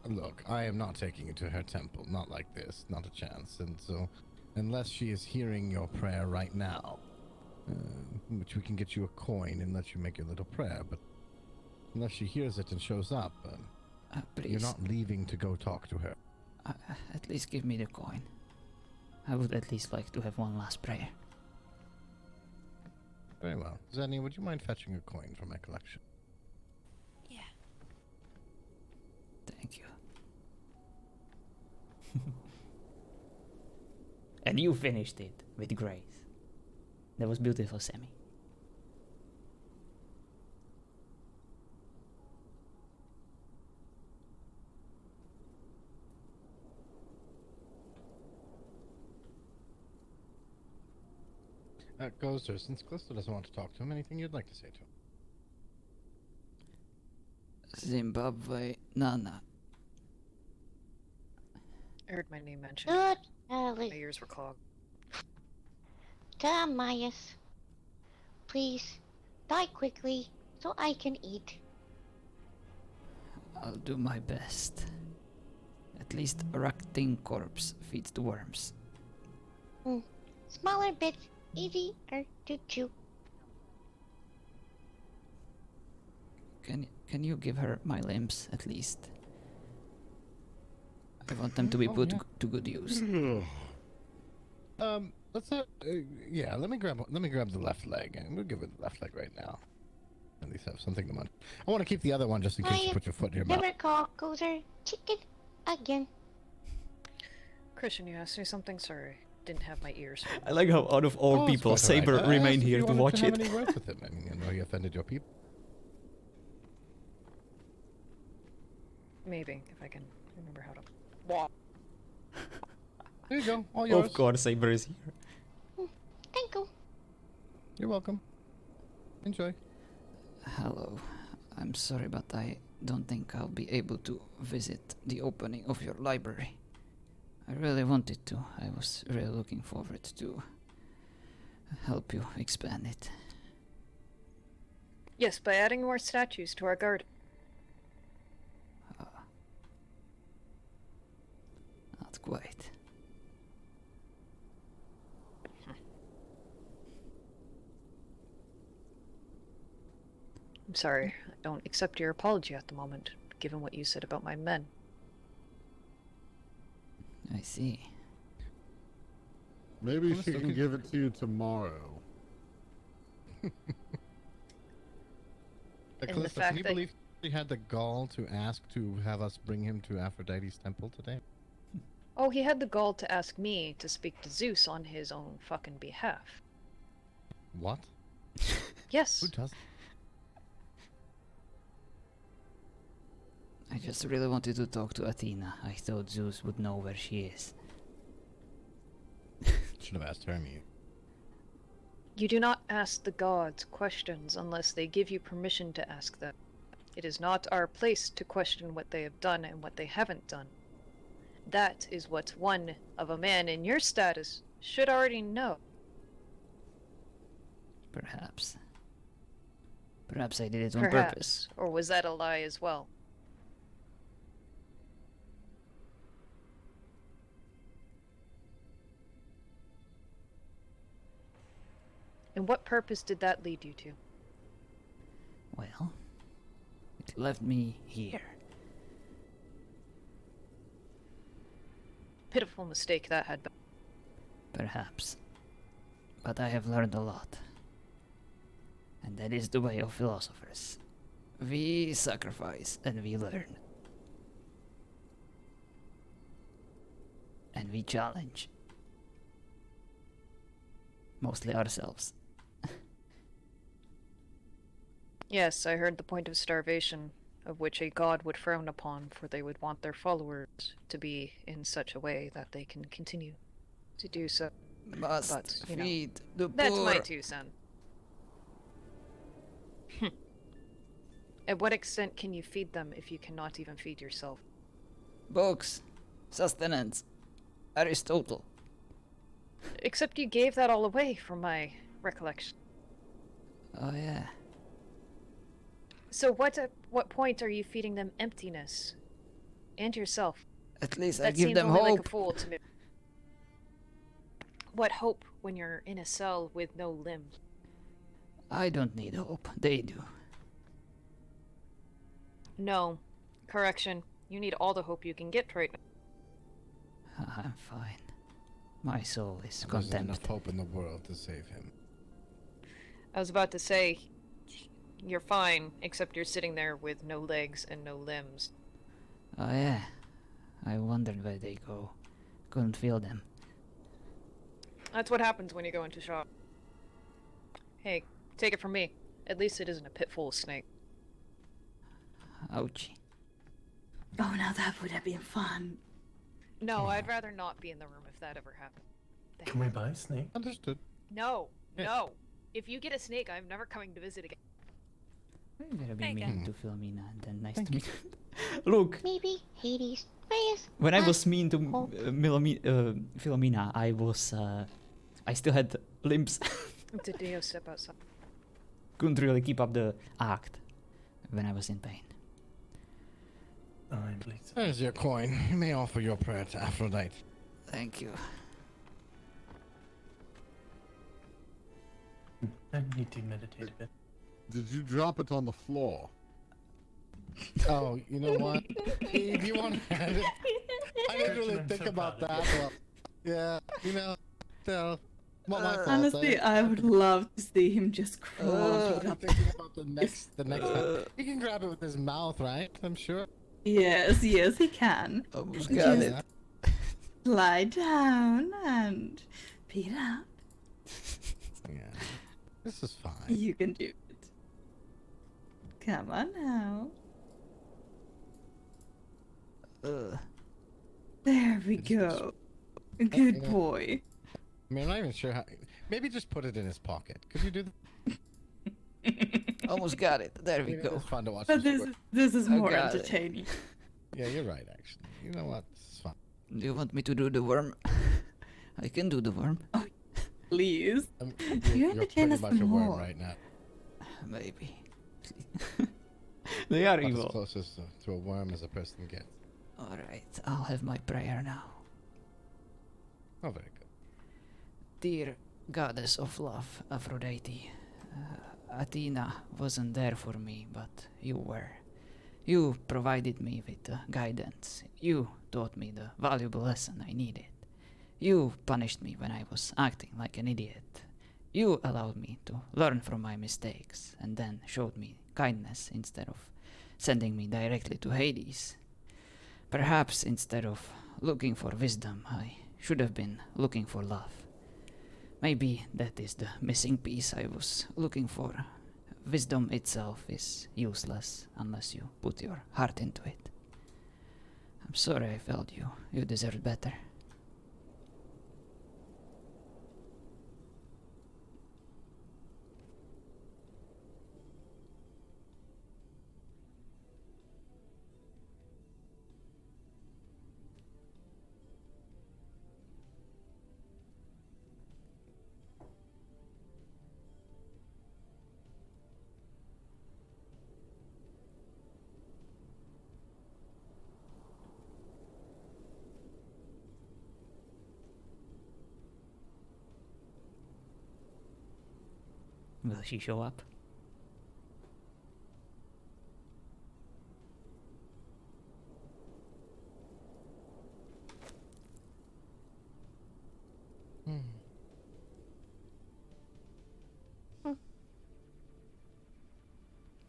Look, I am not taking you to her temple. Not like this. Not a chance. And so, unless she is hearing your prayer right now, which we can get you a coin and let you make your little prayer, but unless she hears it and shows up, Please. you're not leaving to go talk to her. At least give me the coin. I would at least like to have one last prayer. Very well. Zenny, would you mind fetching a coin from my collection? Yeah. Thank you. And you finished it with grace. That was beautiful, Semi. Gozer, since Callisto doesn't want to talk to him, anything you'd like to say to him? Zimbabwe, Nana. I heard my name mentioned. Good. My ears were clogged. Timaeus, please die quickly so I can eat. I'll do my best. At least a rotting corpse feeds the worms. Smaller bits, easier to chew. Can you give her my limbs at least? I want them to be put to good use. Let's yeah, let me grab the left leg, and we'll give it the left leg right now. At least have something to munch. I want to keep the other one just in case you put your foot in your mouth. Never call Gozer chicken again. Christian, you asked me something? Sorry. Didn't have my ears. I like how out of all people, Saber remained here to watch it. Have any words with him? I mean, I know he offended your people. Maybe, if I can remember how to walk. There you go. All yours. Of course, Saber is here. Thank you. You're welcome. Enjoy. Hello. I'm sorry, but I don't think I'll be able to visit the opening of your library. I really wanted to. I was really looking forward to help you expand it. Yes, by adding more statues to our garden. Not quite. I'm sorry, I don't accept your apology at the moment, given what you said about my men. I see. Maybe Honestly, she you can could- give it to you tomorrow. Callista, fact can you that- believe she had the gall to ask to have us bring him to Aphrodite's temple today? Oh, he had the gall to ask me to speak to Zeus on his own fucking behalf. What? Yes. Who does? I just really wanted to talk to Athena. I thought Zeus would know where she is. Should have asked Hermes. You do not ask the gods questions unless they give you permission to ask them. It is not our place to question what they have done and what they haven't done. That is what one of a man in your status should already know. Perhaps. Perhaps I did it on Perhaps. purpose. Or was that a lie as well? And what purpose did that lead you to? Well, it left me here. Pitiful mistake that had been. Perhaps. But I have learned a lot. And that is the way of philosophers. We sacrifice and we learn. And we challenge. Mostly ourselves. Yes, I heard the point of starvation, of which a god would frown upon, for they would want their followers to be in such a way that they can continue to do so. Must But, you know, feed the That's poor. my 2 cents. At what extent can you feed them if you cannot even feed yourself? Books. Sustenance. Aristotle. Except you gave that all away from my recollection. Oh yeah. So at what point are you feeding them emptiness? And yourself? At least That I give seems them only hope. like a fool to me. What hope when you're in a cell with no limbs? I don't need hope. They do. No. Correction. You need all the hope you can get right now. I'm fine. My soul is There's content. enough hope in the world to save him. I was about to say, you're fine, except you're sitting there with no legs and no limbs. Oh yeah. I wondered where they go. Couldn't feel them. That's what happens when you go into shock. Hey, take it from me. At least it isn't a pit full of snakes. Ouchie. Oh, now that would have been fun. No, I'd rather not be in the room if that ever happened. Can we buy a snake? Understood. No, Yeah. no. If you get a snake, I'm never coming to visit again. I'm gonna be Thank mean you. to Philomena and then nice Thank to meet Look, Maybe Hades. Reyes. when I was mean to Hope. Philomena, I was I still had limbs. Did Dio step outside? Couldn't really keep up the act when I was in pain. I believe so. There's your coin. You may offer your prayer to Aphrodite. Thank you. I need to meditate a bit. Did you drop it on the floor? Oh, you know what? Eve, you want to have it? I didn't really I'm think so about proud that. of Well, yeah, you know, still, not my fault. Honestly, I would love to see him just crawl. I'm thinking about the next time. He can grab it with his mouth, right? I'm sure. Yes, yes, he can. Almost Just got it. lie down and beat it up. Yeah, this is fine. You can do it. Come on now. There we go. Good boy. I mean, I'm not even sure how. Maybe just put it in his pocket. Could you do that? Almost got it. There we go. It's fun to watch. But this is I more got it. entertaining. Yeah, you're right. Actually, you know what? This is fun. Do you want me to do the worm? I can do the worm. Please. You're entertain pretty us much a worm more. right now. Maybe. They are About as evil. closest to a worm as a person gets. Alright, I'll have my prayer now. Oh, very good. Dear goddess of love, Aphrodite, Athena wasn't there for me, but you were. You provided me with the guidance. You taught me the valuable lesson I needed. You punished me when I was acting like an idiot. You allowed me to learn from my mistakes and then showed me kindness instead of sending me directly to Hades. Perhaps instead of looking for wisdom, I should have been looking for love. Maybe that is the missing piece I was looking for. Wisdom itself is useless unless you put your heart into it. I'm sorry I failed you. You deserved better. Will she show up?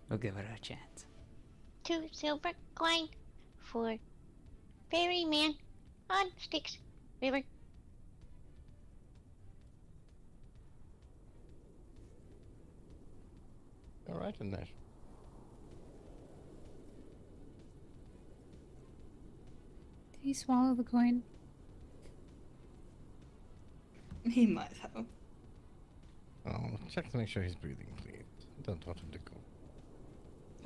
We'll give her a chance. 2 silver coin for ferryman on Styx River. All right, in there. Did he swallow the coin? He might have. Oh, check to make sure he's breathing, please. Don't want him to go.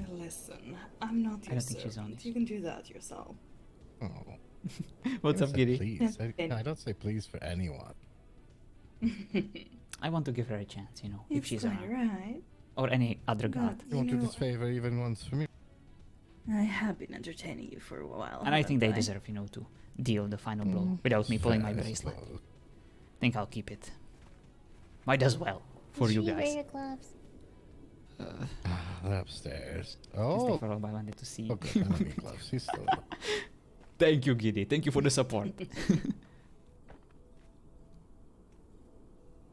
Listen, I'm not I your don't think she's servant. honest. You can do that yourself. Oh. What's I up, said Giddy? Please. I don't say please for anyone. I want to give her a chance, you know, if It's she's quite around. right. Or any other god. You won't do this favor even once for me. I have been entertaining you for a while. And I think they haven't deserve, you know, to deal the final blow without me pulling my Fair, I bracelet. suppose. Think I'll keep it. Might as well, for you She guys. wear gloves. They're upstairs. Just Oh. for all I wanted to see. Oh, good. I don't need gloves. He's still. Thank you, Giddy. Thank you for the support. Do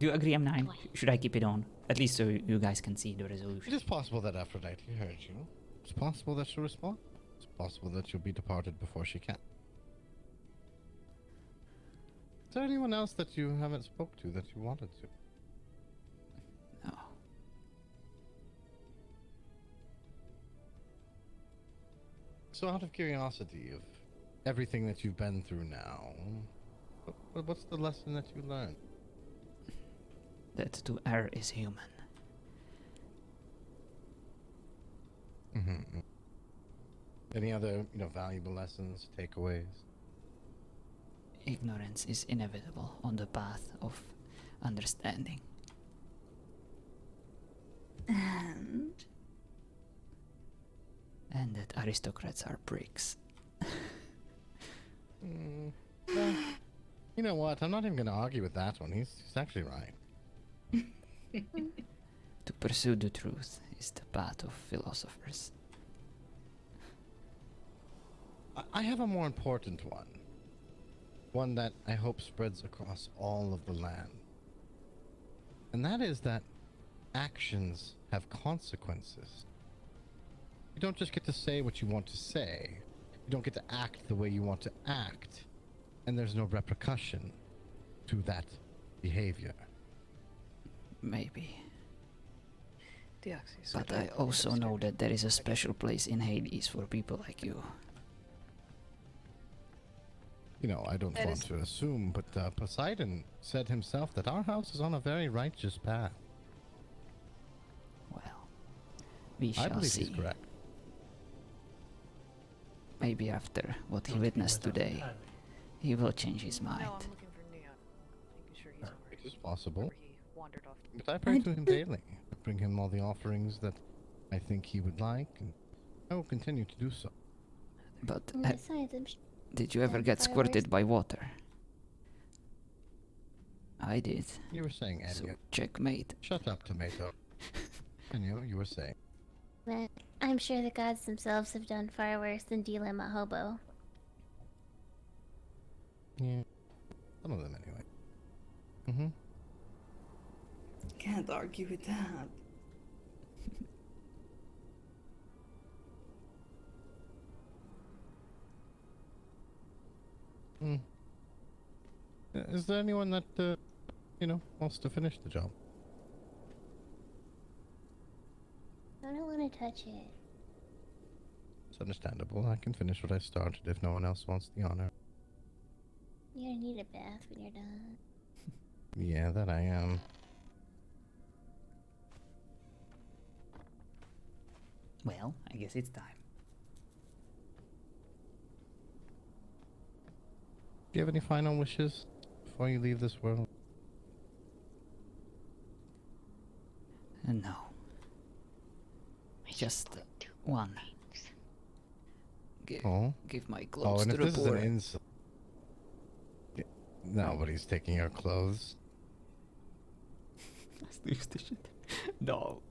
you agree, M9? Should I keep it on? At least so you guys can see the It resolution. is possible that Aphrodite heard you. It's possible that she'll respond. It's possible that she'll be departed before she can. Is there anyone else that you haven't spoke to that you wanted to? No. So out of curiosity of everything that you've been through now, what's the lesson that you learned? That to err is human. Mm-hmm. Any other, valuable lessons, takeaways? Ignorance is inevitable on the path of understanding. And And that aristocrats are pricks. Well, you know what? I'm not even going to argue with that one. He's actually right. To pursue the truth is the path of philosophers. I have a more important one. One that I hope spreads across all of the land. And that is that actions have consequences. You don't just get to say what you want to say. You don't get to act the way you want to act. And there's no repercussion to that behavior. Maybe. Deoxys, But would I like also to know that there is a special place in Hades for people like you. You know, I don't That want is- to assume, but Poseidon said himself that our house is on a very righteous path. Well, we I shall believe see. he's correct. Maybe after what he Don't take witnessed him without today, timing. he will change his mind. No, I'm looking for Neon. Making sure he's alright. It is possible. Where he wandered off. But I pray to him daily. I bring him all the offerings that I think he would like, and I will continue to do so. But And besides, did you ever get fireworks- squirted by water? I did. You were saying, So Anya. checkmate. Shut up, Tomato. Anya, you were saying. But I'm sure the gods themselves have done far worse than Dilemma Hobo. Yeah. Some of them, anyway. Mm-hmm. Can't argue with that. Mm. Is there anyone that, wants to finish the job? I don't want to touch it. It's understandable. I can finish what I started if no one else wants the honor. You're gonna need a bath when you're done. Yeah, that I am. Well, I guess it's time. Do you have any final wishes before you leave this world? No. Just one. Give my Oh, clothes and to if the this is poor. an insult. Nobody's taking your clothes. No.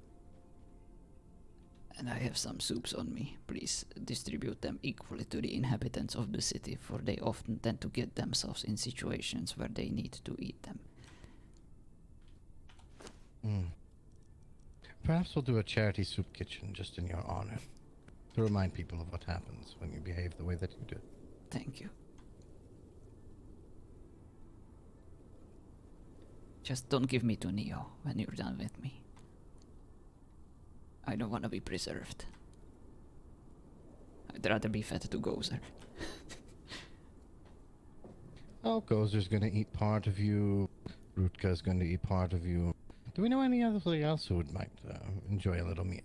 And I have some soups on me. Please distribute them equally to the inhabitants of the city, for they often tend to get themselves in situations where they need to eat them. Perhaps we'll do a charity soup kitchen just in your honor. To remind people of what happens when you behave the way that you did. Thank you. Just don't give me to Neo when you're done with me. I don't want to be preserved. I'd rather be fed to Gozer. Oh, Gozer's gonna eat part of you. Rutka's gonna eat part of you. Do we know anybody else who might enjoy a little meat?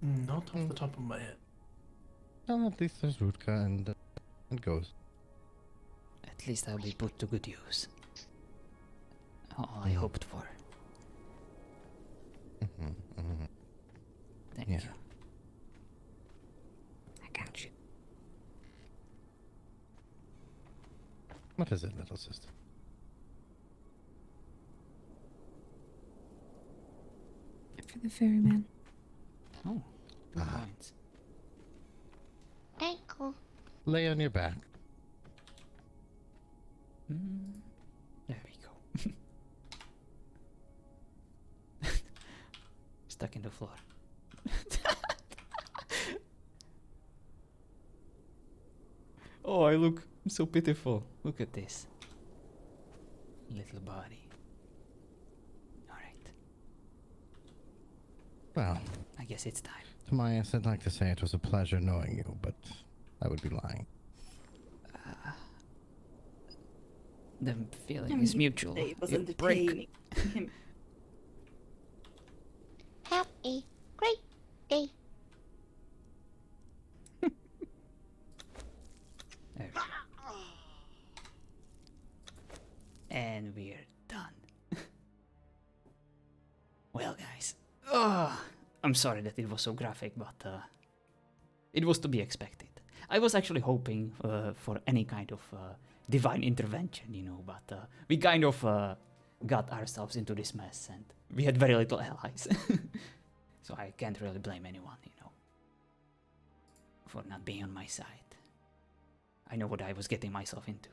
Not off the top of my head. Well, at least there's Rutka and Goz. At least I'll be put to good use. All I hoped for. Thank you. I got you. What is it, little sister? For the ferryman. Oh, good points. Thank you. Lay on your back. There we go. Stuck in the floor. Oh, I look so pitiful. Look at this. Little body. Alright. Well, I guess it's time. Timaeus, I'd like to say it was a pleasure knowing you, but I would be lying. The feeling is mutual. It was You break. entertaining. Him. Have a great day. There we go. And we're done. Well, guys. I'm sorry that it was so graphic, but it was to be expected. I was actually hoping for any kind of divine intervention, you know, but we kind of got ourselves into this mess and we had very little allies. So I can't really blame anyone, you know, for not being on my side. I know what I was getting myself into.